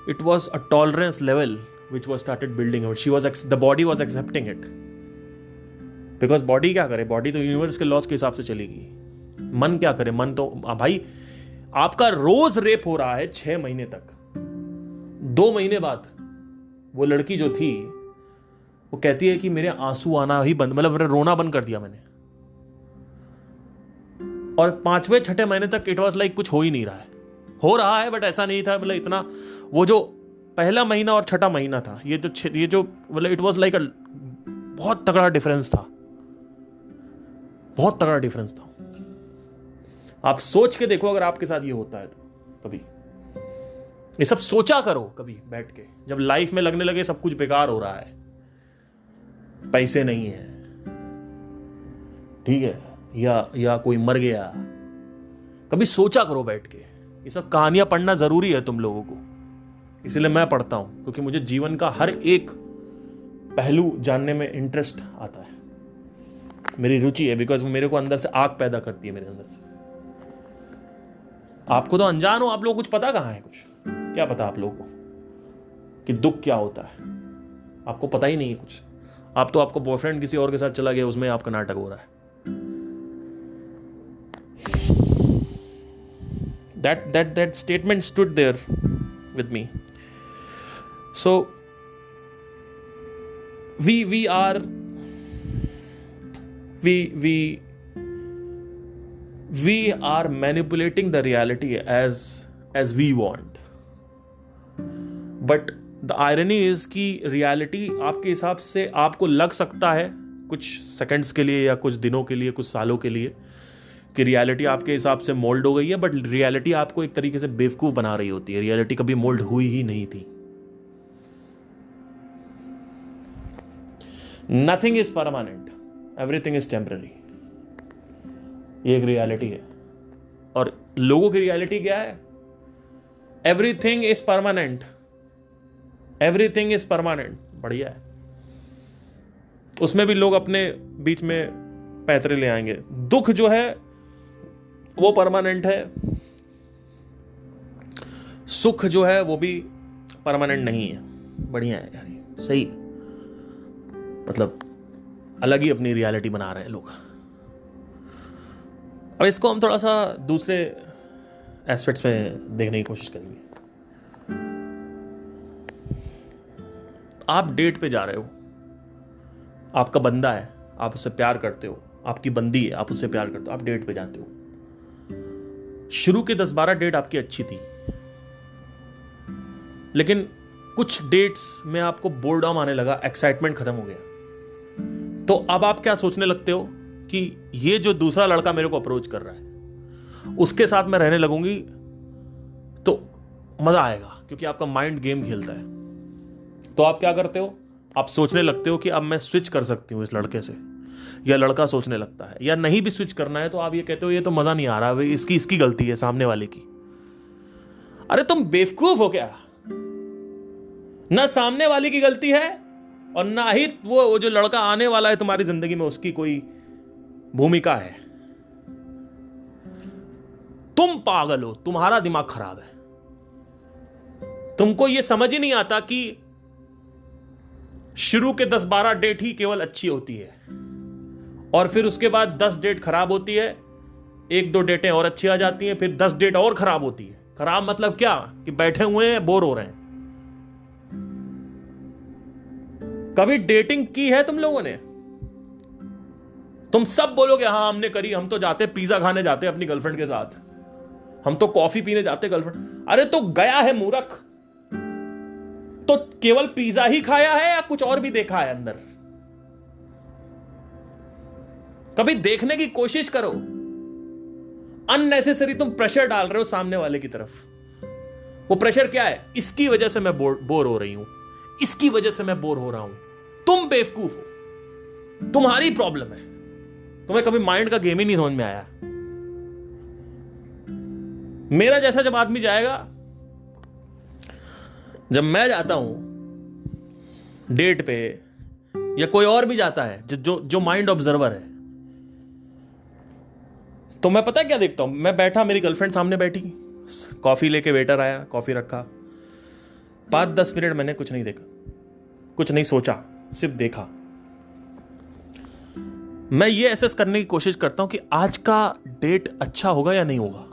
It was a tolerance level which was started building out। The body was accepting it because body क्या करे, बॉडी तो यूनिवर्स के लॉस के हिसाब से चलेगी। मन क्या करे, मन तो भाई आपका रोज रेप हो रहा है 6 महीने तक। 2 महीने बाद वो लड़की जो थी वो कहती है कि मेरे आंसू आना ही बंद, मतलब मेरा रोना बंद कर दिया मैंने। और 5वें 6ठे महीने तक इट वाज लाइक कुछ हो ही नहीं रहा है, हो रहा है बट ऐसा नहीं था, मतलब इतना। वो जो पहला महीना और 6ठा महीना था, ये जो मतलब इट वाज लाइक बहुत तगड़ा डिफरेंस था, बहुत तगड़ा डिफरेंस था। आप सोच के देखो अगर आपके साथ ये होता है तो कभी ये सब सोचा करो कभी बैठ के, जब लाइफ में लगने लगे सब कुछ बेकार हो रहा है, पैसे नहीं है, ठीक है, या कोई मर गया, कभी सोचा करो बैठ के। ये सब कहानियां पढ़ना जरूरी है तुम लोगों को, इसलिए मैं पढ़ता हूं क्योंकि मुझे जीवन का हर एक पहलू जानने में इंटरेस्ट आता है, मेरी रुचि है, बिकॉज मेरे को अंदर से आग पैदा करती है मेरे अंदर से। आपको तो अनजान हो, आप लोग कुछ पता कहां है, कुछ क्या पता आप लोगों को कि दुख क्या होता है, आपको पता ही नहीं है कुछ। आपको बॉयफ्रेंड किसी और के साथ चला गया, उसमें आपका नाटक हो रहा है। That statement stood there with me. So we are manipulating the reality as we want. But the irony is कि रियलिटी आपके हिसाब से आपको लग सकता है कुछ सेकंड्स के लिए या कुछ दिनों के लिए, कुछ सालों के लिए, कि रियलिटी आपके हिसाब से मोल्ड हो गई है, बट रियलिटी आपको एक तरीके से बेवकूफ बना रही होती है। रियलिटी कभी मोल्ड हुई ही नहीं थी। Nothing is permanent, everything is temporary. ये एक रियलिटी है। और लोगों की रियलिटी क्या है? Everything is permanent, everything is permanent. बढ़िया है, उसमें भी लोग अपने बीच में पैतरे ले आएंगे। दुख जो है वो परमानेंट है, सुख जो है वो भी परमानेंट नहीं है। बढ़िया है यार, ये सही, मतलब अलग ही अपनी रियलिटी बना रहे हैं लोग। अब इसको हम थोड़ा सा दूसरे एस्पेक्ट्स में देखने की कोशिश करेंगे। आप डेट पे जा रहे हो, आपका बंदा है, आप उससे प्यार करते हो, आपकी बंदी है, आप उससे प्यार करते हो, आप डेट पे जाते हो। शुरू के 10-12 डेट आपकी अच्छी थी, लेकिन कुछ डेट्स में आपको बोर्डम आने लगा, एक्साइटमेंट खत्म हो गया। तो अब आप क्या सोचने लगते हो कि ये जो दूसरा लड़का मेरे को अप्रोच कर रहा है, उसके साथ मैं रहने लगूंगी तो मजा आएगा, क्योंकि आपका माइंड गेम खेलता है। तो आप क्या करते हो? आप सोचने लगते हो कि अब मैं स्विच कर सकती हूँ इस लड़के से, या लड़का सोचने लगता है, या नहीं भी स्विच करना है तो आप ये कहते हो ये तो मजा नहीं आ रहा, भाई इसकी गलती है, सामने वाले की। अरे तुम बेवकूफ हो क्या? ना सामने वाले की गलती है और ना ही वो जो लड़का आने वाला है तुम्हारी जिंदगी में उसकी कोई भूमिका है। तुम पागल हो, तुम्हारा दिमाग खराब है। तुमको ये समझ ही नहीं आता कि शुरू के 10-12 डेट ही केवल अच्छी होती है, और फिर उसके बाद 10 डेट खराब होती है, 1-2 डेटें और अच्छी आ जाती हैं, फिर 10 डेट और खराब होती है। खराब मतलब क्या? कि बैठे हुए हैं, बोर हो रहे हैं। कभी डेटिंग की है तुम लोगों ने? तुम सब बोलोगे हाँ हमने करी, हम तो जाते पिज्जा खाने जाते अपनी गर्लफ्रेंड के साथ, हम तो कॉफी पीने जाते गर्लफ्रेंड। अरे तो गया है मूर्ख, तो केवल पिज्जा ही खाया है या कुछ और भी देखा है अंदर? कभी देखने की कोशिश करो। अननेसेसरी तुम प्रेशर डाल रहे हो सामने वाले की तरफ। वो प्रेशर क्या है? इसकी वजह से मैं बोर हो रही हूं, इसकी वजह से मैं बोर हो रहा हूं। तुम बेवकूफ हो, तुम्हारी प्रॉब्लम है। तुम्हें कभी माइंड का गेम ही नहीं समझ में आया। मेरा जैसा जब आदमी जाएगा, जब मैं जाता हूं डेट पे, या कोई और भी जाता है जो माइंड ऑब्जर्वर है, तो मैं पता है क्या देखता हूं? मैं बैठा, मेरी गर्लफ्रेंड सामने बैठी, कॉफी लेके वेटर आया, कॉफी रखा, 5-10 मिनट मैंने कुछ नहीं देखा, कुछ नहीं सोचा, सिर्फ देखा। मैं ये एसेस करने की कोशिश करता हूं कि आज का डेट अच्छा होगा या नहीं होगा।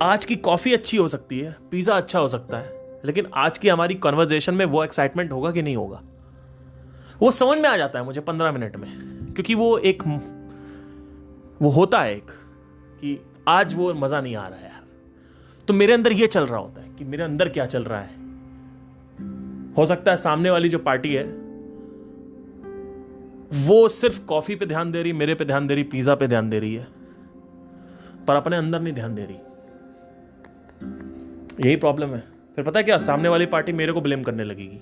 आज की कॉफी अच्छी हो सकती है, पिज्जा अच्छा हो सकता है, लेकिन आज की हमारी कन्वर्सेशन में वो एक्साइटमेंट होगा कि नहीं होगा। वो समझ में आ जाता है मुझे 15 मिनट में, क्योंकि वो होता है एक कि आज वो मजा नहीं आ रहा है यार। तो मेरे अंदर ये चल रहा होता है कि मेरे अंदर क्या चल रहा है। हो सकता है सामने वाली जो पार्टी है वो सिर्फ कॉफी पे ध्यान दे रही, मेरे पे ध्यान दे रही, पिज्जा पे ध्यान दे रही है, पर अपने अंदर नहीं ध्यान दे रही। यही प्रॉब्लम है। फिर पता है क्या? सामने वाली पार्टी मेरे को ब्लेम करने लगेगी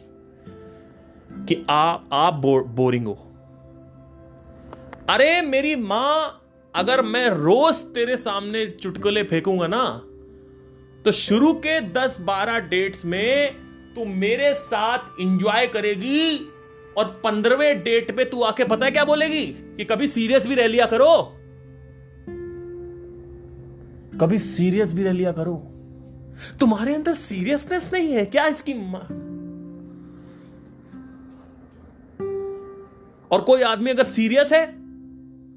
कि आप बोरिंग हो। अरे मेरी मां, अगर मैं रोज तेरे सामने चुटकुले फेंकूंगा ना, तो शुरू के 10-12 डेट्स में तू मेरे साथ एंजॉय करेगी, और 15वें डेट पे तू आके पता है क्या बोलेगी? कि कभी सीरियस भी रह लिया करो, कभी सीरियस भी रह लिया करो। तुम्हारे अंदर सीरियसनेस नहीं है क्या? इसकी मां। और कोई आदमी अगर सीरियस है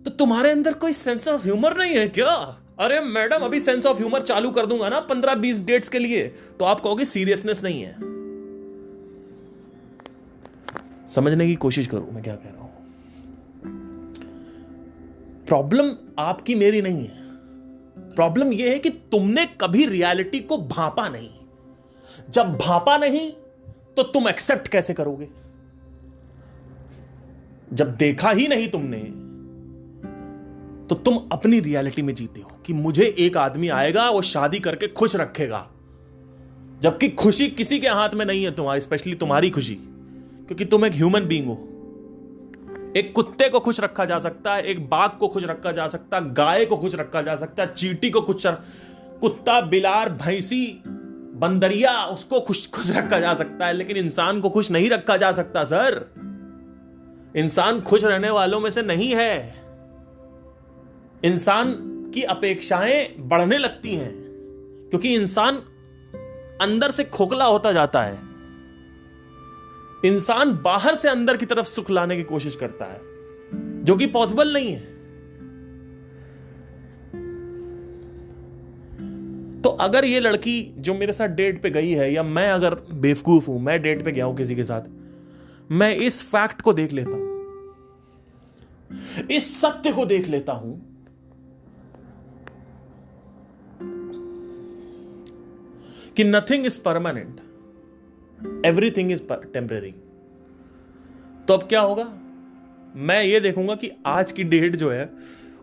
तो तुम्हारे अंदर कोई सेंस ऑफ ह्यूमर नहीं है क्या? अरे मैडम, अभी सेंस ऑफ ह्यूमर चालू कर दूंगा ना 15-20 डेट्स के लिए, तो आप कहोगे सीरियसनेस नहीं है। समझने की कोशिश करो मैं क्या कह रहा हूं। प्रॉब्लम आपकी मेरी नहीं है। प्रॉब्लम यह है कि तुमने कभी रियलिटी को भांपा नहीं। जब भांपा नहीं तो तुम एक्सेप्ट कैसे करोगे? जब देखा ही नहीं तुमने, तो तुम अपनी रियलिटी में जीते हो कि मुझे एक आदमी आएगा, वो शादी करके खुश रखेगा, जबकि खुशी किसी के हाथ में नहीं है तुम्हारी, स्पेशली तुम्हारी खुशी, क्योंकि तुम एक ह्यूमन बीइंग हो। एक कुत्ते को खुश रखा जा सकता है, एक बाघ को खुश रखा जा सकता है, गाय को खुश रखा जा सकता है, चींटी को कुत्ता, बिलार, भैंसी, बंदरिया, उसको खुश रखा जा सकता है, लेकिन इंसान को खुश नहीं रखा जा सकता सर। इंसान खुश रहने वालों में से नहीं है। इंसान की अपेक्षाएं बढ़ने लगती हैं, क्योंकि इंसान अंदर से खोखला होता जाता है। इंसान बाहर से अंदर की तरफ सुख लाने की कोशिश करता है, जो कि पॉसिबल नहीं है। तो अगर ये लड़की जो मेरे साथ डेट पे गई है, या मैं अगर बेवकूफ हूं, मैं डेट पे गया हूं किसी के साथ, मैं इस फैक्ट को देख लेता हूं, इस सत्य को देख लेता हूं कि nothing is permanent, everything is temporary. तो अब क्या होगा? मैं ये देखूंगा कि आज की डेट जो है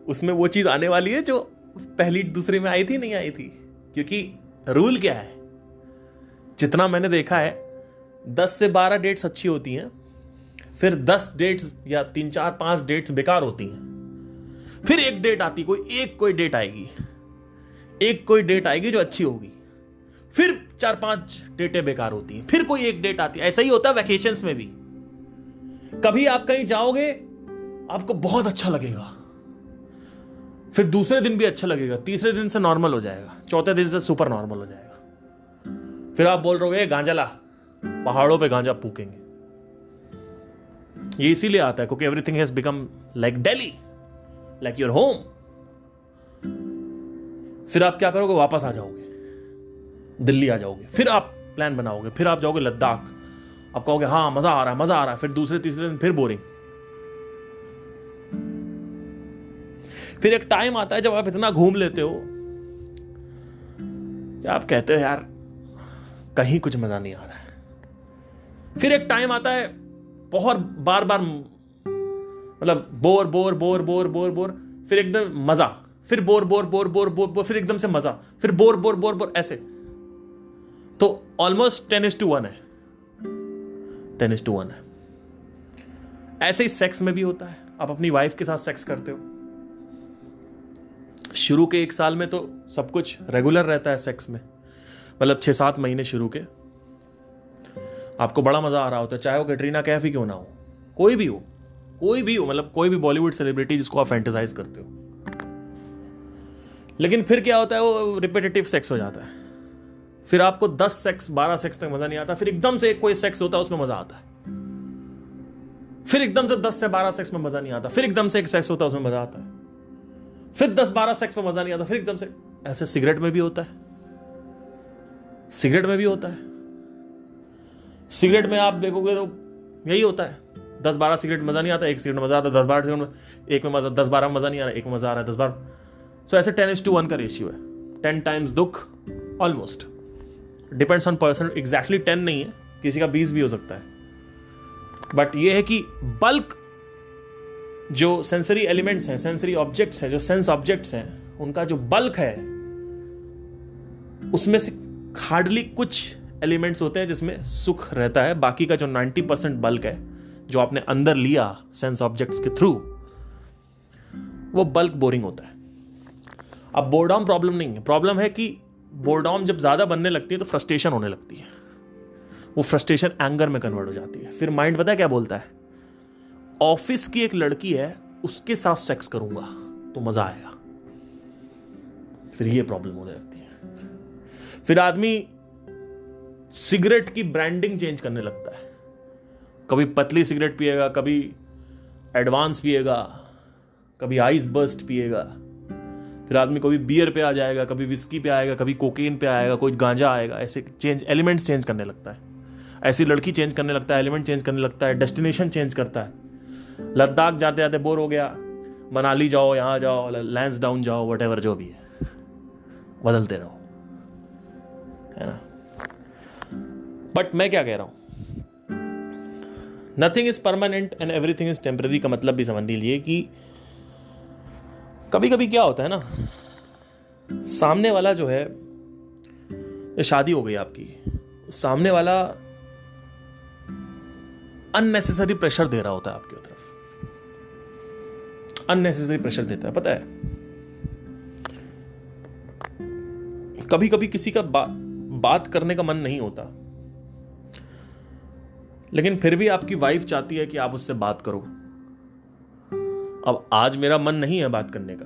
उसमें वो चीज आने वाली है जो पहली दूसरे में आई थी, नहीं आई थी। क्योंकि रूल क्या है, जितना मैंने देखा है, 10 से 12 डेट्स अच्छी होती हैं, फिर 10 डेट्स या 3-4-5 डेट्स बेकार होती हैं, फिर एक डेट आती, कोई डेट आएगी, कोई डेट आएगी जो अच्छी होगी, फिर 4-5 डेटें बेकार होती हैं, फिर कोई एक डेट आती है। ऐसा ही होता है वैकेशंस में भी। कभी आप कहीं जाओगे, आपको बहुत अच्छा लगेगा, फिर दूसरे दिन भी अच्छा लगेगा, तीसरे दिन से नॉर्मल हो जाएगा, चौथे दिन से सुपर नॉर्मल हो जाएगा। फिर आप बोल रहे हो गांजा ला, पहाड़ों पे गांजा फूकेंगे। ये इसीलिए आता है क्योंकि everything has become like Delhi, like your home. फिर आप क्या करोगे? वापस आ जाओगे, दिल्ली आ जाओगे, फिर आप प्लान बनाओगे, फिर आप जाओगे लद्दाख, आप कहोगे हाँ मजा आ रहा है, फिर दूसरे तीसरे दिन फिर बोरिंग। फिर एक टाइम आता है जब आप इतना घूम लेते हो कि आप कहते हो यार कहीं कुछ मजा नहीं आ रहा है। फिर एक टाइम आता है, बहुत बार मतलब bore bore bore bore bore bore, फिर एकदम मजा, फिर bore bore bore bore bore bore, फिर एकदम से मजा, फिर बोर बोर बोर बोर, ऐसे। तो ऑलमोस्ट 10:1 है, 10:1 है। ऐसे ही सेक्स में भी होता है। आप अपनी वाइफ के साथ सेक्स करते हो, शुरू के 1 साल में तो सब कुछ रेगुलर रहता है सेक्स में, मतलब 6-7 महीने शुरू के आपको बड़ा मजा आ रहा होता है, चाहे वो कैटरीना कैफ ही क्यों ना हो, कोई भी हो, मतलब कोई भी बॉलीवुड सेलिब्रिटी जिसको आप फैंटेसाइज करते हो। लेकिन फिर क्या होता है, वो रिपीटेटिव सेक्स हो जाता है, फिर आपको 10 सेक्स 12 सेक्स तक मजा नहीं आता, फिर एकदम से कोई सेक्स होता है उसमें मजा आता है, फिर एकदम से 10 से 12 सेक्स में मजा नहीं आता, फिर एकदम से एक सेक्स होता है उसमें मजा आता है, फिर 10-12 सेक्स में मजा नहीं आता, फिर एकदम से। ऐसे सिगरेट में भी होता है, सिगरेट में भी होता है। सिगरेट में आप देखोगे तो यही होता है, 10-12 सिगरेट मजा नहीं आता, एक सिगरेट में मजा आता है, 10-12 सिगरेट में एक में मजा, 10-12 में मजा नहीं आ रहा, एक में मजा आ रहा है, 10-12। सो ऐसे 10:1 का रेशियो है, 10 टाइम्स दुख almost, depends on person, exactly 10 नहीं है, किसी का 20 भी हो सकता है। बट ये है कि बल्क जो सेंसरी एलिमेंट्स हैं, सेंसरी ऑब्जेक्ट्स हैं, जो सेंस ऑब्जेक्ट्स हैं, उनका जो बल्क है उसमें से हार्डली कुछ एलिमेंट्स होते हैं जिसमें सुख रहता है, बाकी का जो 90% बल्क है जो आपने अंदर लिया सेंस ऑब्जेक्ट्स के थ्रू, वो बल्क बोरिंग होता है। अब बोर्डम प्रॉब्लम नहीं है, प्रॉब्लम है कि बोर्डम जब ज्यादा बनने लगती है तो फ्रस्ट्रेशन होने लगती है, वो फ्रस्ट्रेशन एंगर में कन्वर्ट हो जाती है। फिर माइंड पता है क्या बोलता है, ऑफिस की एक लड़की है उसके साथ सेक्स करूंगा तो मजा आएगा, फिर ये प्रॉब्लम होने लगती है। फिर आदमी सिगरेट की ब्रांडिंग चेंज करने लगता है, कभी पतली सिगरेट पिएगा, कभी एडवांस पिएगा, कभी आइस बर्स्ट पिएगा, फिर आदमी कभी बियर पे आ जाएगा, कभी विस्की पे आएगा, कभी कोकेन पे आएगा, कोई गांजा आएगा, ऐसे एलिमेंट्स चेंज करने लगता है, ऐसी लड़की चेंज करने लगता है, एलिमेंट चेंज करने लगता है, डेस्टिनेशन चेंज करता है। लद्दाख जाते जाते बोर हो गया, मनाली जाओ, यहां जाओ, लैंसडाउन जाओ, वटेवर जो भी है, बदलते रहो, है ना। बट मैं क्या कह रहा हूं, nothing is permanent and everything is temporary का मतलब भी समझ लीजिए कि कभी कभी क्या होता है ना, सामने वाला जो है, शादी हो गई आपकी, सामने वाला अननेसेसरी प्रेशर दे रहा होता है आपकी तरफ, अननेसेसरी प्रेशर देता है। पता है कभी कभी किसी का बात करने का मन नहीं होता, लेकिन फिर भी आपकी वाइफ चाहती है कि आप उससे बात करो। अब आज मेरा मन नहीं है बात करने का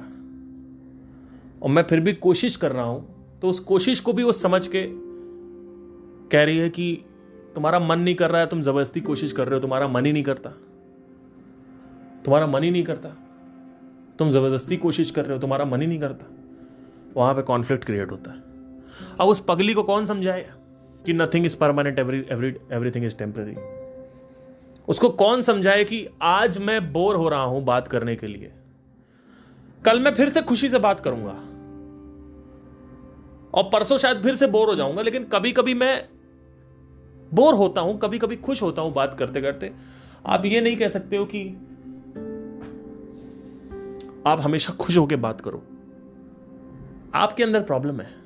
और मैं फिर भी कोशिश कर रहा हूं, तो उस कोशिश को भी वो समझ के कह रही है कि तुम्हारा मन नहीं कर रहा है, तुम जबरदस्ती कोशिश कर रहे हो, तुम्हारा मन ही नहीं करता, तुम्हारा मन ही नहीं करता, तुम जबरदस्ती कोशिश कर रहे हो, तुम्हारा मन ही नहीं करता। वहां पे कॉन्फ्लिक्ट क्रिएट होता है। अब उस पगली को कौन समझाएगा कि nothing is permanent, everything is temporary. उसको कौन समझाए कि आज मैं बोर हो रहा हूं बात करने के लिए, कल मैं फिर से खुशी से बात करूंगा और परसों शायद फिर से बोर हो जाऊंगा, लेकिन कभी कभी मैं बोर होता हूं, कभी कभी खुश होता हूं बात करते करते। आप ये नहीं कह सकते हो कि आप हमेशा खुश होकर बात करो, आपके अंदर प्रॉब्लम है।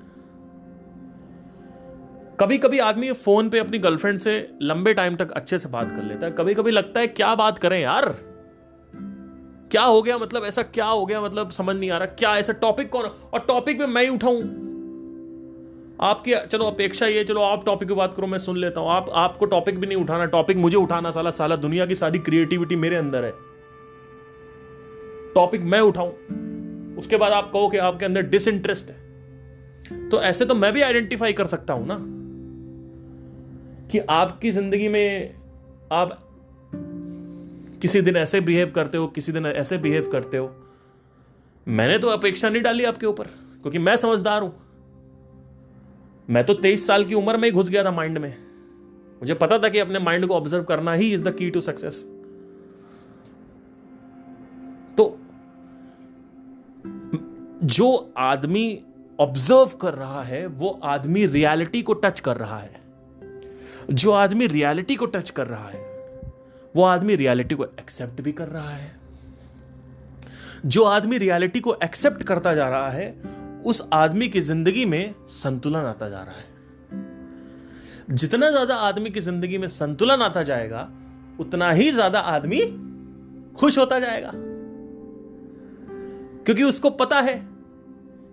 कभी कभी आदमी फोन पे अपनी गर्लफ्रेंड से लंबे टाइम तक अच्छे से बात कर लेता है, कभी कभी लगता है क्या बात करें यार, क्या हो गया, मतलब ऐसा क्या हो गया, मतलब समझ नहीं आ रहा क्या ऐसा टॉपिक कौन, और टॉपिक पे मैं ही उठाऊं। आपकी चलो अपेक्षा ये, चलो आप टॉपिक की बात करो, मैं सुन लेता हूं, आपको टॉपिक भी नहीं उठाना, टॉपिक मुझे उठाना, साला दुनिया की सारी क्रिएटिविटी मेरे अंदर है, टॉपिक मैं उठाऊं, उसके बाद आप कहो कि आपके अंदर डिसइंटरेस्ट है। तो ऐसे तो मैं भी आइडेंटिफाई कर सकता हूं ना कि आपकी जिंदगी में आप किसी दिन ऐसे बिहेव करते हो, किसी दिन ऐसे बिहेव करते हो। मैंने तो अपेक्षा नहीं डाली आपके ऊपर, क्योंकि मैं समझदार हूं। मैं तो 23 साल की उम्र में ही घुस गया था माइंड में, मुझे पता था कि अपने माइंड को ऑब्जर्व करना ही is the key to success. तो जो आदमी ऑब्जर्व कर रहा है वो आदमी रियलिटी को टच कर रहा है, जो आदमी रियलिटी को टच कर रहा है वो आदमी रियलिटी को एक्सेप्ट भी कर रहा है। जो आदमी रियलिटी को एक्सेप्ट करता जा रहा है, उस आदमी की जिंदगी में संतुलन आता जा रहा है। जितना ज्यादा आदमी की जिंदगी में संतुलन आता जाएगा, उतना ही ज्यादा आदमी खुश होता जाएगा, क्योंकि उसको पता है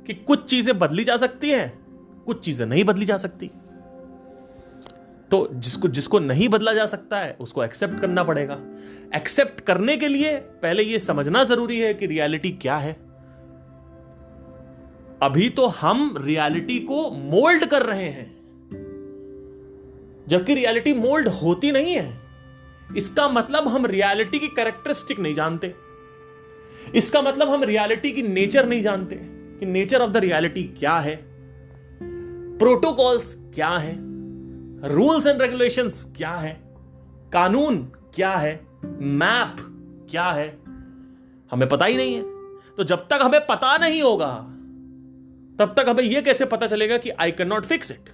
कि कुछ चीजें बदली जा सकती हैं, कुछ चीजें नहीं बदली जा सकती। तो जिसको नहीं बदला जा सकता है, उसको एक्सेप्ट करना पड़ेगा। एक्सेप्ट करने के लिए पहले यह समझना जरूरी है कि रियलिटी क्या है। अभी तो हम रियलिटी को मोल्ड कर रहे हैं, जबकि रियलिटी मोल्ड होती नहीं है। इसका मतलब हम रियलिटी की कैरेक्टरिस्टिक नहीं जानते। इसका मतलब हम रियलिटी की नेचर नहीं जानते कि नेचर ऑफ द रियलिटी क्या है, प्रोटोकॉल्स क्या है, रूल्स एंड रेगुलेशंस क्या है, कानून क्या है, मैप क्या है, हमें पता ही नहीं है। तो जब तक हमें पता नहीं होगा, तब तक हमें यह कैसे पता चलेगा कि I can not fix it.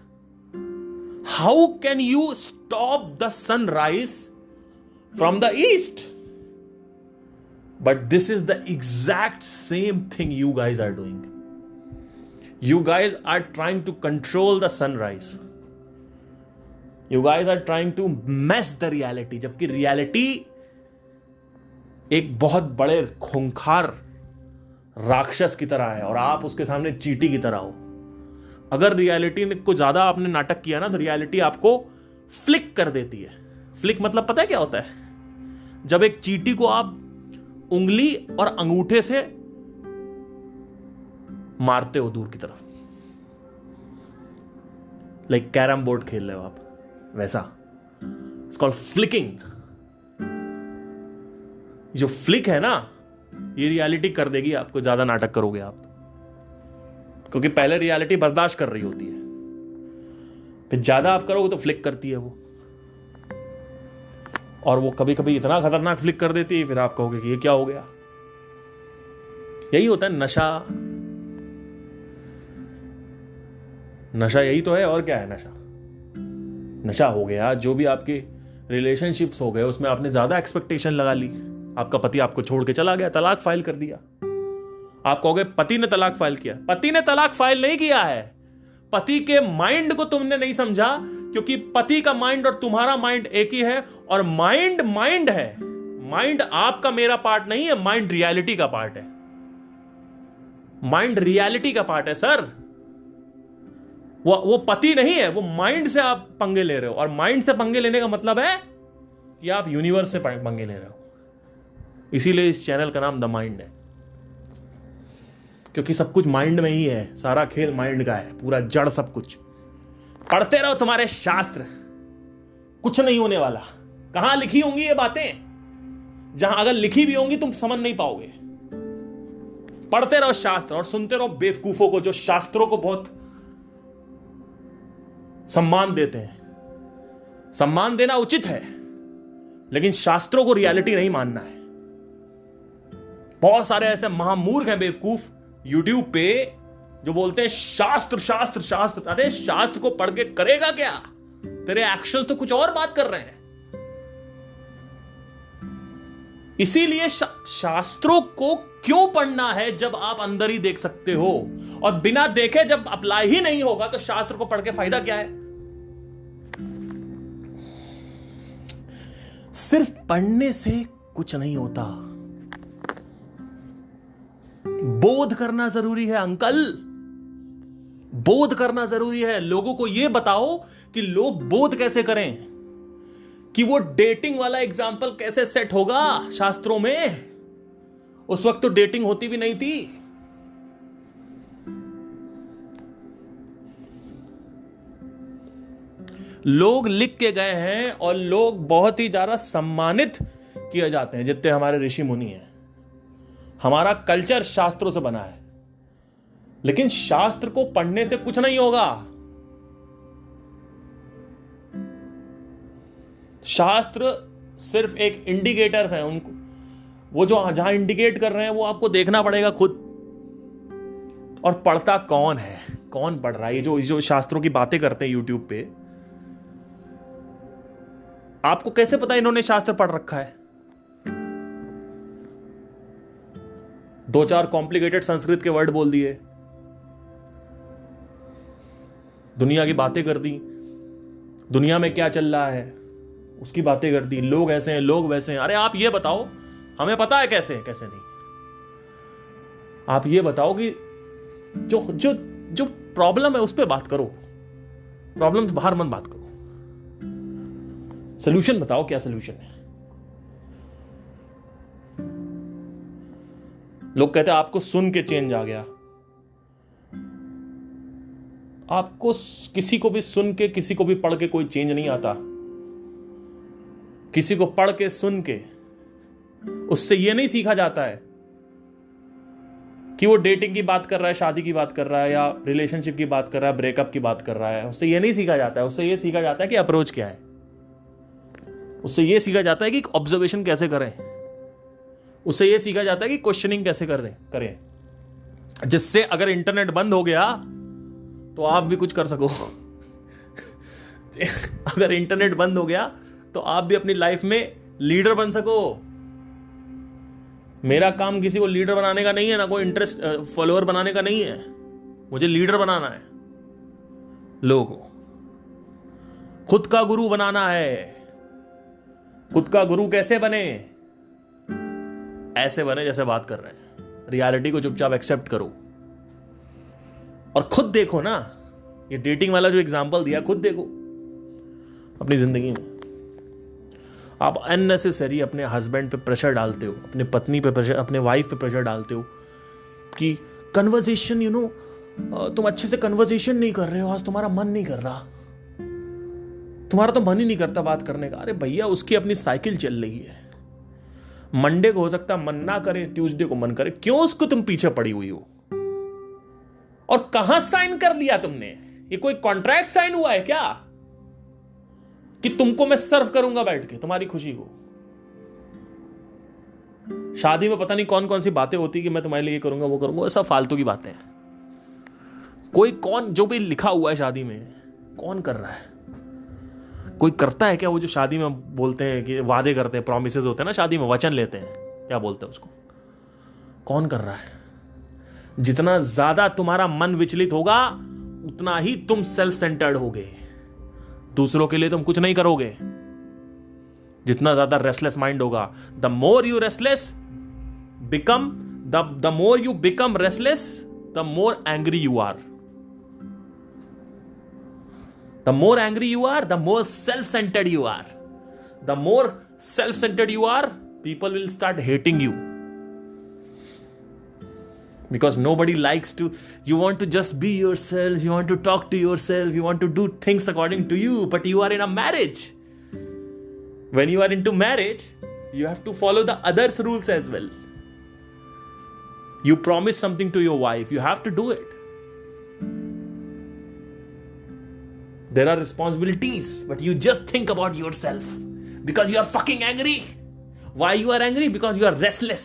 How can you stop the sunrise from the east? But this is the exact same thing you guys are doing. You guys are trying to control the sunrise. You guys are trying to mess the reality. जबकि reality एक बहुत बड़े खूंखार राक्षस की तरह है और आप उसके सामने चींटी की तरह हो. अगर रियलिटी को ज्यादा आपने नाटक किया ना, तो रियलिटी आपको फ्लिक कर देती है. फ्लिक मतलब पता है क्या होता है? जब एक चींटी को आप उंगली और अंगूठे से मारते हो दूर की तरफ, लाइक कैरम बोर्ड खेल रहे हो आप, वैसा. It's called flicking. जो फ्लिक है ना, ये रियलिटी कर देगी आपको, ज्यादा नाटक करोगे आप तो. क्योंकि पहले रियलिटी बर्दाश्त कर रही होती है, फिर ज्यादा आप करोगे तो फ्लिक करती है वो. और वो कभी कभी इतना खतरनाक फ्लिक कर देती है, फिर आप कहोगे कि ये क्या हो गया. यही होता है नशा. नशा यही तो है, और क्या है नशा? नशा हो गया जो भी आपके रिलेशनशिप्स हो गए, उसमें आपने ज्यादा एक्सपेक्टेशन लगा ली. आपका पति आपको छोड़ के चला गया, तलाक फाइल कर दिया. आप कहोगे पति ने तलाक फाइल किया. पति ने तलाक फाइल नहीं किया है. पति के माइंड को तुमने नहीं समझा, क्योंकि पति का माइंड और तुम्हारा माइंड एक ही है. और माइंड माइंड है. माइंड आपका मेरा पार्ट नहीं है, माइंड रियलिटी का पार्ट है. माइंड रियलिटी का पार्ट है सर. वो पति नहीं है, वो माइंड से आप पंगे ले रहे हो. और माइंड से पंगे लेने का मतलब है कि आप यूनिवर्स से पंगे ले रहे हो. इसीलिए इस चैनल का नाम द माइंड है, क्योंकि सब कुछ माइंड में ही है. सारा खेल माइंड का है, पूरा जड़ सब कुछ. पढ़ते रहो तुम्हारे शास्त्र, कुछ नहीं होने वाला. कहां लिखी होंगी ये बातें? जहां अगर लिखी भी होंगी तुम समझ नहीं पाओगे. पढ़ते रहो शास्त्र और सुनते रहो बेवकूफों को, जो शास्त्रों को बहुत सम्मान देते हैं. सम्मान देना उचित है, लेकिन शास्त्रों को रियलिटी नहीं मानना है. बहुत सारे ऐसे महामूर्ख हैं बेवकूफ यूट्यूब पे, जो बोलते हैं शास्त्र शास्त्र शास्त्र. अरे शास्त्र को पढ़ के करेगा क्या? तेरे एक्शन तो कुछ और बात कर रहे हैं. इसीलिए शास्त्रों को क्यों पढ़ना है जब आप अंदर ही देख सकते हो? और बिना देखे जब अप्लाई ही नहीं होगा, तो शास्त्र को पढ़ के फायदा क्या है? सिर्फ पढ़ने से कुछ नहीं होता. बोध करना जरूरी है अंकल. बोध करना जरूरी है. लोगों को यह बताओ कि लोग बोध कैसे करें, कि वो डेटिंग वाला एग्जाम्पल कैसे सेट होगा शास्त्रों में. उस वक्त तो डेटिंग होती भी नहीं थी. लोग लिख के गए हैं और लोग बहुत ही ज्यादा सम्मानित किए जाते हैं, जितने हमारे ऋषि मुनि हैं. हमारा कल्चर शास्त्रों से बना है, लेकिन शास्त्र को पढ़ने से कुछ नहीं होगा. शास्त्र सिर्फ एक इंडिकेटर्स हैं. उनको वो जो जहां इंडिकेट कर रहे हैं, वो आपको देखना पड़ेगा खुद. और पढ़ता कौन है, कौन पढ़ रहा है? ये जो शास्त्रों की बातें करते हैं यूट्यूब पे, आपको कैसे पता इन्होंने शास्त्र पढ़ रखा है? 2-4 कॉम्प्लिकेटेड संस्कृत के वर्ड बोल दिए, दुनिया की बातें कर दी, दुनिया में क्या चल रहा है उसकी बातें कर दी, लोग ऐसे हैं, लोग वैसे हैं। अरे आप ये बताओ, हमें पता है कैसे है कैसे नहीं। आप ये बताओ कि जो जो जो प्रॉब्लम है उस पर बात करो, प्रॉब्लम से बाहर मत बात करो। सोल्यूशन बताओ, क्या सोल्यूशन है। लोग कहते हैं आपको सुन के चेंज आ गया। आपको किसी को भी सुन के, किसी को भी पढ़ के कोई चेंज नहीं आता। किसी को पढ़ के, सुन के, उससे यह नहीं सीखा जाता है कि वो डेटिंग की बात कर रहा है, शादी की बात कर रहा है, या रिलेशनशिप की बात कर रहा है, ब्रेकअप की बात कर रहा है। उससे यह नहीं सीखा जाता है। उससे यह सीखा जाता है कि अप्रोच क्या है। उससे यह सीखा जाता है कि ऑब्जर्वेशन कैसे करें। उससे यह सीखा जाता है कि क्वेश्चनिंग कैसे करें, जिससे अगर इंटरनेट बंद हो गया तो आप भी कुछ कर सको। अगर इंटरनेट बंद हो गया तो आप भी अपनी लाइफ में लीडर बन सको। मेरा काम किसी को लीडर बनाने का नहीं है, ना कोई इंटरेस्ट फॉलोअर बनाने का नहीं है। मुझे लीडर बनाना है, लोगों को खुद का गुरु बनाना है। खुद का गुरु कैसे बने? ऐसे बने जैसे बात कर रहे हैं। रियलिटी को चुपचाप एक्सेप्ट करो और खुद देखो ना। ये डेटिंग वाला जो एग्जांपल दिया, खुद देखो अपनी जिंदगी में। आप अननेसेसरी अपने हस्बैंड पे प्रेशर डालते हो, अपने पत्नी पे प्रेशर, अपने वाइफ पे प्रेशर डालते हो कि कन्वर्सेशन, तुम अच्छे से कन्वर्सेशन नहीं कर रहे हो, आज तुम्हारा मन नहीं कर रहा, तुम्हारा तो मन ही नहीं करता बात करने का। अरे भैया, उसकी अपनी साइकिल चल रही है। मंडे को हो सकता मन ना करे, ट्यूसडे को मन करे। क्यों उसको तुम पीछे पड़ी हुई हो? और कहां साइन कर लिया तुमने? ये कोई कॉन्ट्रैक्ट साइन हुआ है क्या कि तुमको मैं सर्व करूंगा बैठ के तुम्हारी खुशी को? शादी में पता नहीं कौन कौन सी बातें होती कि मैं तुम्हारे लिए करूंगा, वो करूंगा। सब फालतू की बातें हैं। कौन जो भी लिखा हुआ है शादी में, कौन कर रहा है? कोई करता है क्या? वो जो शादी में बोलते हैं कि वादे करते हैं, प्रॉमिसेस होते हैं ना शादी में, वचन लेते हैं, क्या बोलते हैं उसको? कौन कर रहा है? जितना ज्यादा तुम्हारा मन विचलित होगा उतना ही तुम सेल्फ सेंटर्ड होगे। दूसरों के लिए तुम कुछ नहीं करोगे। जितना ज्यादा रेस्टलेस माइंड होगा, the more you restless become, the more you become restless, the more angry you are. The more angry you are, the more self-centered you are. The more self-centered you are, people will start hating you. Because nobody likes to, you want to just be yourself, you want to talk to yourself, you want to do things according to you, but you are in a marriage. When you are into marriage, you have to follow the others' rules as well. You promise something to your wife, you have to do it. There are responsibilities, but you just think about yourself because you are fucking angry. Why you are angry? Because you are restless.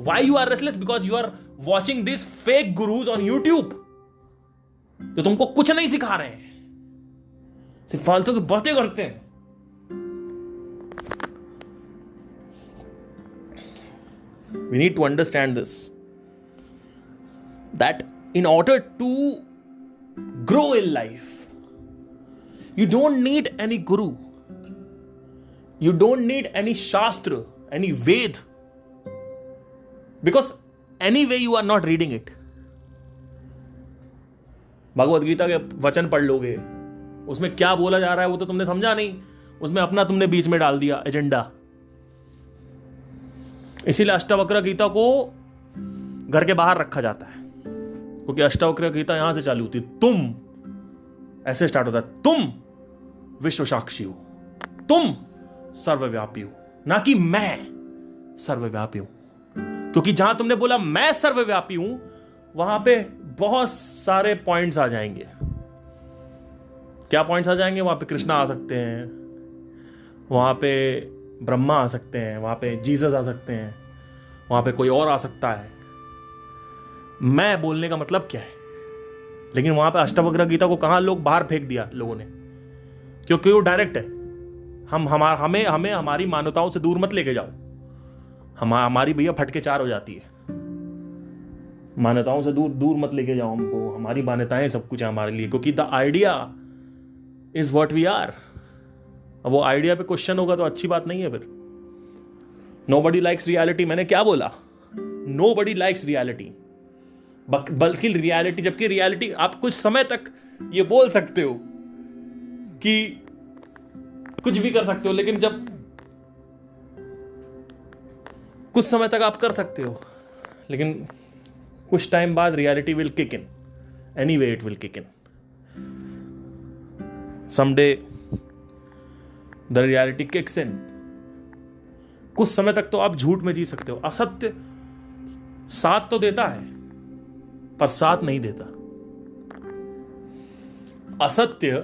Why you are restless? Because you are watching these fake gurus on YouTube जो तुमको कुछ नहीं सिखा रहे हैं, सिर्फ फालतू की बातें करते हैं। We need to understand this, that in order to grow in life, you don't need any guru. You don't need any shastra, any Ved. Because anyway you are not reading it. Bhagavad Gita के वचन पढ़ लोगे, उसमें क्या बोला जा रहा है वो तो तुमने समझा नहीं, उसमें अपना तुमने बीच में डाल दिया एजेंडा। इसीलिए अष्टावक्र गीता को घर के बाहर रखा जाता है, क्योंकि अष्टावक्र गीता यहां से चालू होती है। तुम, ऐसे स्टार्ट होता है, तुम विश्व साक्षी हो, तुम सर्वव्यापी हो, ना कि मैं सर्वव्यापी हूं। क्योंकि जहां तुमने बोला मैं सर्वव्यापी हूं, वहां पे बहुत सारे पॉइंट्स आ जाएंगे। क्या पॉइंट्स आ जाएंगे? वहां पे कृष्णा आ सकते हैं, वहां पे ब्रह्मा आ सकते हैं, वहां पे जीसस आ सकते हैं, वहां पे कोई और आ सकता है। मैं बोलने का मतलब क्या है? लेकिन वहां पे अष्टावक्र गीता को कहां लोग बाहर फेंक दिया लोगों ने, क्योंकि वो डायरेक्ट है। हमें हमारी मान्यताओं से दूर मत लेके जाओ। हमारी भैया फटके चार हो जाती है। मान्यताओं से दूर दूर मत लेके जाओ हमको, हमारी मान्यताएं सब कुछ है हमारे लिए, क्योंकि the idea is what we are. अब वो आइडिया पे क्वेश्चन होगा तो अच्छी बात नहीं है फिर। नो बडी लाइक्स रियलिटी, मैंने क्या बोला? नो बडी लाइक्स रियलिटी, बल्कि रियलिटी, जबकि रियलिटी आप कुछ समय तक ये बोल सकते हो कि कुछ भी कर सकते हो, लेकिन जब कुछ समय तक आप कर सकते हो, लेकिन कुछ टाइम बाद reality will kick in, anyway it will kick in. Someday the reality kicks in. कुछ समय तक तो आप झूठ में जी सकते हो। असत्य साथ तो देता है पर साथ नहीं देता। असत्य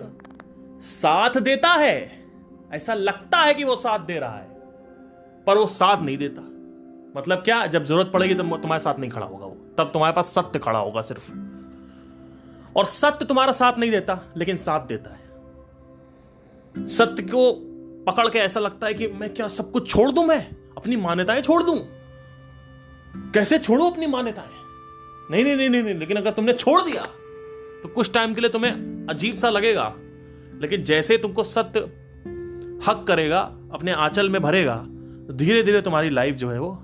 साथ देता है, ऐसा लगता है कि वो साथ दे रहा है, पर वो साथ नहीं देता। मतलब क्या? जब जरूरत पड़ेगी तब तुम्हारे साथ नहीं खड़ा होगा वो, तब तुम्हारे पास सत्य खड़ा होगा सिर्फ। और सत्य तुम्हारा साथ नहीं देता लेकिन साथ देता है। सत्य को पकड़ के ऐसा लगता है कि मैं क्या सब कुछ छोड़ दूं, मैं अपनी मान्यताएं छोड़ दूं? कैसे छोड़ो अपनी मान्यताएं? नहीं नहीं नहीं नहीं, नहीं। लेकिन अगर तुमने छोड़ दिया तो कुछ टाइम के लिए तुम्हें अजीब सा लगेगा, लेकिन जैसे तुमको सत्य हक करेगा, अपने आंचल में भरेगा, धीरे धीरे तुम्हारी लाइफ जो है वो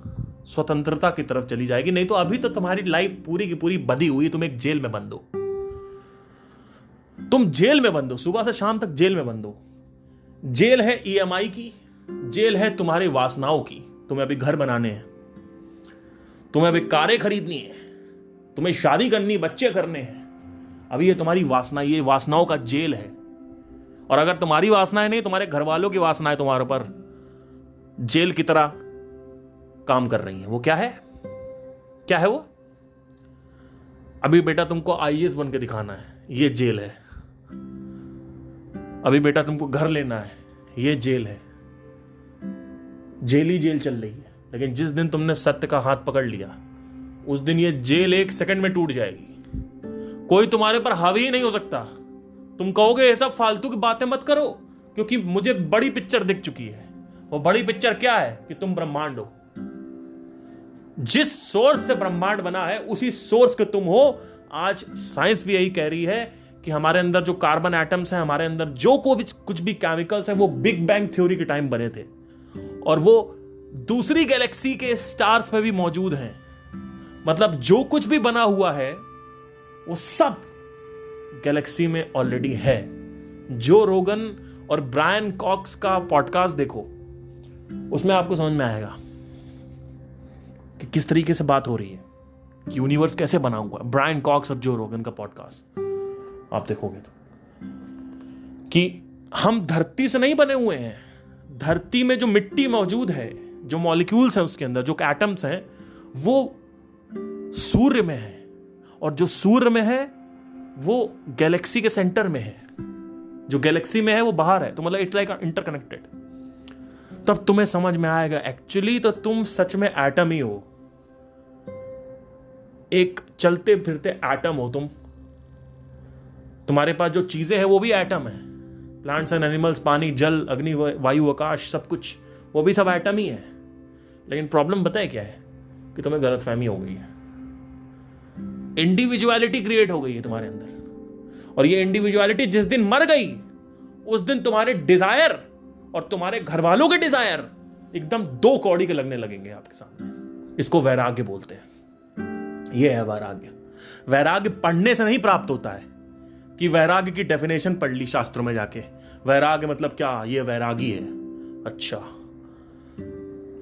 स्वतंत्रता की तरफ चली जाएगी। नहीं तो अभी तो तुम्हारी लाइफ पूरी की पूरी बंधी हुई, तुम एक जेल में बंद हो। तुम जेल में बंद हो, सुबह से शाम तक जेल में बंद हो। जेल है ईएमआई की, जेल है तुम्हारी वासनाओं की। तुम्हें अभी घर बनाने हैं, तुम्हें अभी कारें खरीदनी है, तुम्हें शादी करनी, बच्चे करने हैं। अभी ये तुम्हारी वासना, ये वासनाओं का जेल है। और अगर तुम्हारी वासनाएं नहीं, तुम्हारे घर वालों की वासनाएं तुम्हारे ऊपर जेल की तरह काम कर रही हैं। वो क्या है? क्या है वो? अभी बेटा तुमको आईएएस बन के दिखाना है, ये जेल है। अभी बेटा तुमको घर लेना है, ये जेल है। जेल ही जेल चल रही है। लेकिन जिस दिन तुमने सत्य का हाथ पकड़ लिया, उस दिन ये जेल एक सेकंड में टूट जाएगी। कोई तुम्हारे पर हावी ही नहीं हो सकता। तुम कहोगे ये सब फालतू की बातें मत करो, क्योंकि मुझे बड़ी पिक्चर दिख चुकी है। वो बड़ी पिक्चर क्या है? कि तुम ब्रह्मांड हो। जिस सोर्स से ब्रह्मांड बना है उसी सोर्स के तुम हो। आज साइंस भी यही कह रही है कि हमारे अंदर जो कार्बन एटम्स हैं, हमारे अंदर जो कुछ भी केमिकल्स हैं, वो बिग बैंग थ्योरी के टाइम बने थे, और वो दूसरी गैलेक्सी के स्टार्स पे भी मौजूद हैं। मतलब जो कुछ भी बना हुआ है वो सब गैलेक्सी में ऑलरेडी है। जो रोगन और ब्रायन कॉक्स का पॉडकास्ट देखो, उसमें आपको समझ में आएगा कि किस तरीके से बात हो रही है, यूनिवर्स कैसे बना हुआ है। ब्रायन कॉक्स और जो रोगन का पॉडकास्ट आप देखोगे तो, कि हम धरती से नहीं बने हुए हैं। धरती में जो मिट्टी मौजूद है, जो मॉलिक्यूल्स हैं उसके अंदर, जो एटम्स हैं, वो सूर्य में है, और जो सूर्य में है वो गैलेक्सी के सेंटर में है। जो गैलेक्सी में है वो बाहर है। तो मतलब इट्स लाइक इंटरकनेक्टेड। तब तुम्हें समझ में आएगा एक्चुअली तो तुम सच में एटम ही हो। एक चलते फिरते एटम हो तुम। तुम्हारे पास जो चीजें हैं वो भी एटम है। प्लांट्स एंड एनिमल्स, पानी, जल, अग्नि, वायु, आकाश, सब कुछ, वो भी सब एटम ही है। लेकिन प्रॉब्लम बताए क्या है? कि तुम्हें गलतफहमी हो गई है। इंडिविजुअलिटी क्रिएट हो गई है तुम्हारे अंदर, और ये इंडिविजुअलिटी जिस दिन मर गई, उस दिन तुम्हारे डिजायर और तुम्हारे घर वालों के डिजायर एकदम दो कौड़ी के लगने लगेंगे आपके सामने। इसको वैराग्य बोलते हैं। यह है वैराग्य। वैराग्य पढ़ने से नहीं प्राप्त होता है कि वैराग्य की डेफिनेशन पढ़ ली शास्त्रों में जाके। वैराग्य मतलब क्या? ये वैरागी है। अच्छा,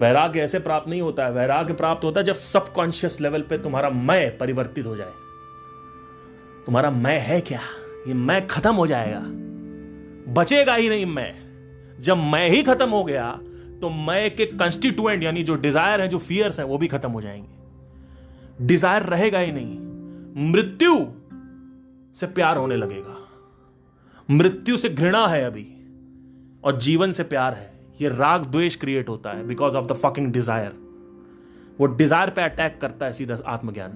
वैराग्य ऐसे प्राप्त नहीं होता है। वैराग्य प्राप्त होता है जब सबकॉन्शियस लेवल पे तुम्हारा मैं परिवर्तित हो जाए। तुम्हारा मैं है क्या? ये मैं खत्म हो जाएगा, बचेगा ही नहीं मैं। जब मैं ही खत्म हो गया तो मैं के कंस्टिट्यूएंट, यानी जो डिजायर है, जो फियर्स है, वो भी खत्म हो जाएंगे। डिजायर रहेगा ही नहीं। मृत्यु से प्यार होने लगेगा। मृत्यु से घृणा है अभी, और जीवन से प्यार है। ये राग द्वेष क्रिएट होता है because of the fucking desire. वो डिजायर पे अटैक करता है सीधा। आत्मज्ञान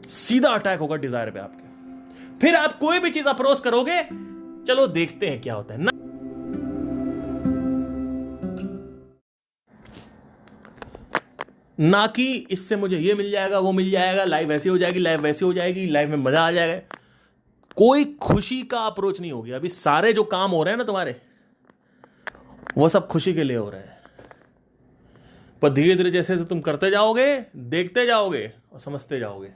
सीधा अटैक होगा डिजायर पे आपके। फिर आप कोई भी चीज अप्रोच करोगे, चलो देखते हैं क्या होता है ना। ना कि इससे मुझे ये मिल जाएगा, वो मिल जाएगा, लाइफ ऐसी हो जाएगी, लाइफ वैसी हो जाएगी, लाइफ में मजा आ जाएगा। कोई खुशी का अप्रोच नहीं होगी। अभी सारे जो काम हो रहे हैं ना तुम्हारे, वो सब खुशी के लिए हो रहे हैं। पर धीरे धीरे जैसे तुम करते जाओगे, देखते जाओगे और समझते जाओगे,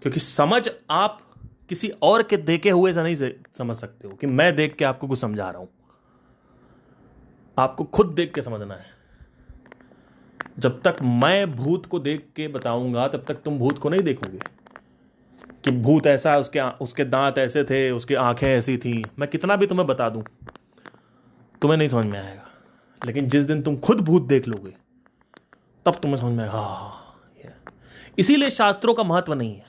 क्योंकि समझ आप किसी और के देखे हुए से नहीं समझ सकते हो कि मैं देख के आपको कुछ समझा रहा हूं। आपको खुद देख के समझना है। जब तक मैं भूत को देख के बताऊंगा तब तक तुम भूत को नहीं देखोगे कि भूत ऐसा है, उसके दांत ऐसे थे, उसकी आंखें ऐसी थी। मैं कितना भी तुम्हें बता दूं, तुम्हें नहीं समझ में आएगा। लेकिन जिस दिन तुम खुद भूत देख लोगे तब तुम्हें समझ में आएगा। इसीलिए शास्त्रों का महत्व नहीं है।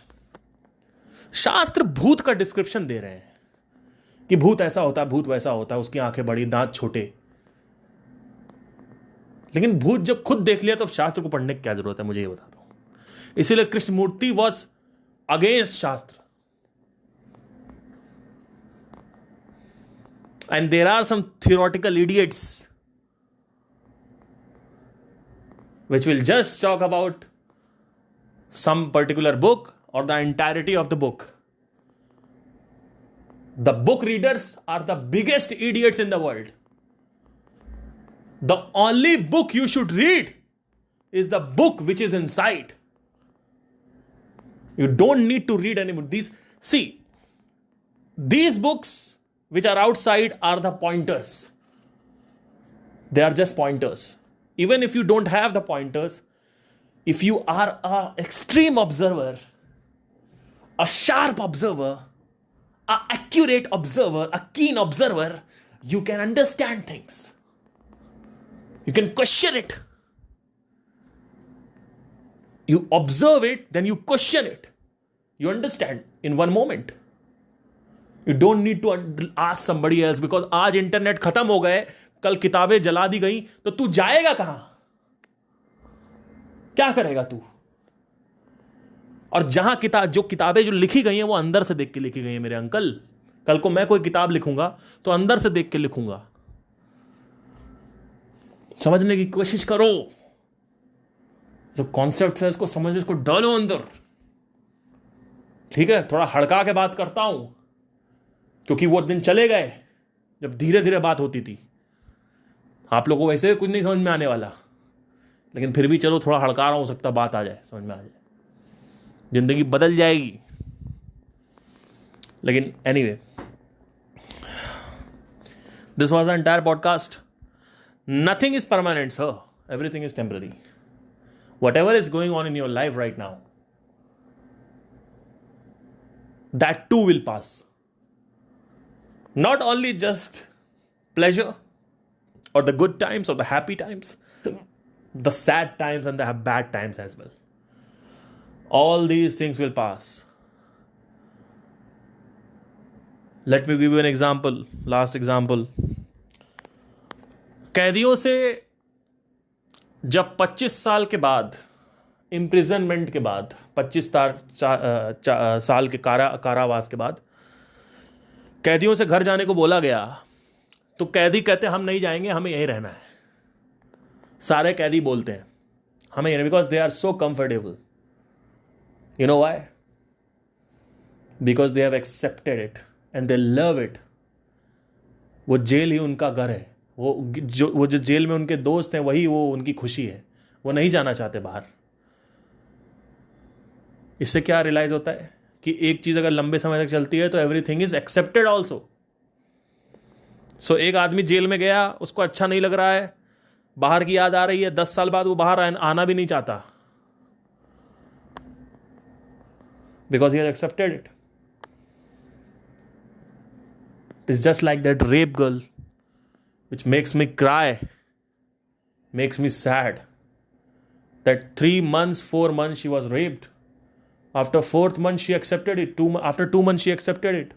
शास्त्र भूत का डिस्क्रिप्शन दे रहे हैं कि भूत ऐसा होता है, भूत वैसा होता है, उसकी आंखें बड़ी, दांत छोटे। लेकिन भूत जब खुद देख लिया तो शास्त्र को पढ़ने की क्या जरूरत है, मुझे ये बता दो। इसीलिए Krishnamurti was against shastra. And there are some theoretical idiots which will just talk about some particular book or the entirety of the book. The book readers are the biggest idiots in the world. The only book you should read is the book which is inside. You don't need to read any book. These books which are outside are the pointers. They are just pointers. Even if you don't have the pointers, if you are an extreme observer, a sharp observer, an accurate observer, a keen observer, you can understand things. You can question it. You observe it, then you question it. You understand in one moment. You don't need to ask somebody else, because आज internet खत्म हो गए, कल किताबें जला दी गई, तो तू जाएगा कहां? क्या करेगा तू? और जहां जो किताबें जो लिखी गई हैं वो अंदर से देख के लिखी गई हैं मेरे अंकल। कल को मैं कोई किताब लिखूंगा तो अंदर से देख के लिखूंगा। समझने की कोशिश करो। जो कॉन्सेप्ट है इसको समझो, इसको डालो अंदर। ठीक है, थोड़ा हड़का के बात करता हूं क्योंकि वो दिन चले गए जब धीरे धीरे बात होती थी। आप लोगों को वैसे कुछ नहीं समझ में आने वाला, लेकिन फिर भी चलो थोड़ा हड़का रहा, हो सकता बात आ जाए, समझ में आ जाए, जिंदगी बदल जाएगी। लेकिन anyway, this was the entire podcast. Nothing is permanent sir, everything is temporary. Whatever is going on in your life right now, that too will pass. Not only just pleasure or the good times or the happy times, the sad times and the bad times as well. All these things will pass. Let me give you an example, last example. कैदियों से जब 25 साल के बाद, imprisonment के बाद, 25 साल के कारावास के बाद कैदियों से घर जाने को बोला गया, तो कैदी कहते हैं हम नहीं जाएंगे, हमें यहीं रहना है। सारे कैदी बोलते हैं हमें यहीं, because they are so comfortable. You know why? Because they have accepted it and they love it. वो जेल ही उनका घर है। वो जो जेल में उनके दोस्त हैं वही वो उनकी खुशी है। वो नहीं जाना चाहते बाहर। इससे क्या रियलाइज होता है कि एक चीज अगर लंबे समय तक चलती है तो एवरीथिंग इज एक्सेप्टेड ऑल्सो। सो एक आदमी जेल में गया, उसको अच्छा नहीं लग रहा है, बाहर की याद आ रही है, 10 साल बाद वो बाहर आना भी नहीं चाहता, because he has accepted it. It is just like that rape girl which makes me cry, makes me sad, that 3 months, 4 months she was raped. After 4th month she accepted it. After 2 months she accepted it.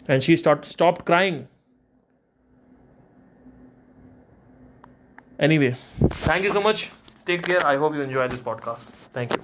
And she stopped crying. Anyway, thank you so much. Take care. I hope you enjoy this podcast. Thank you.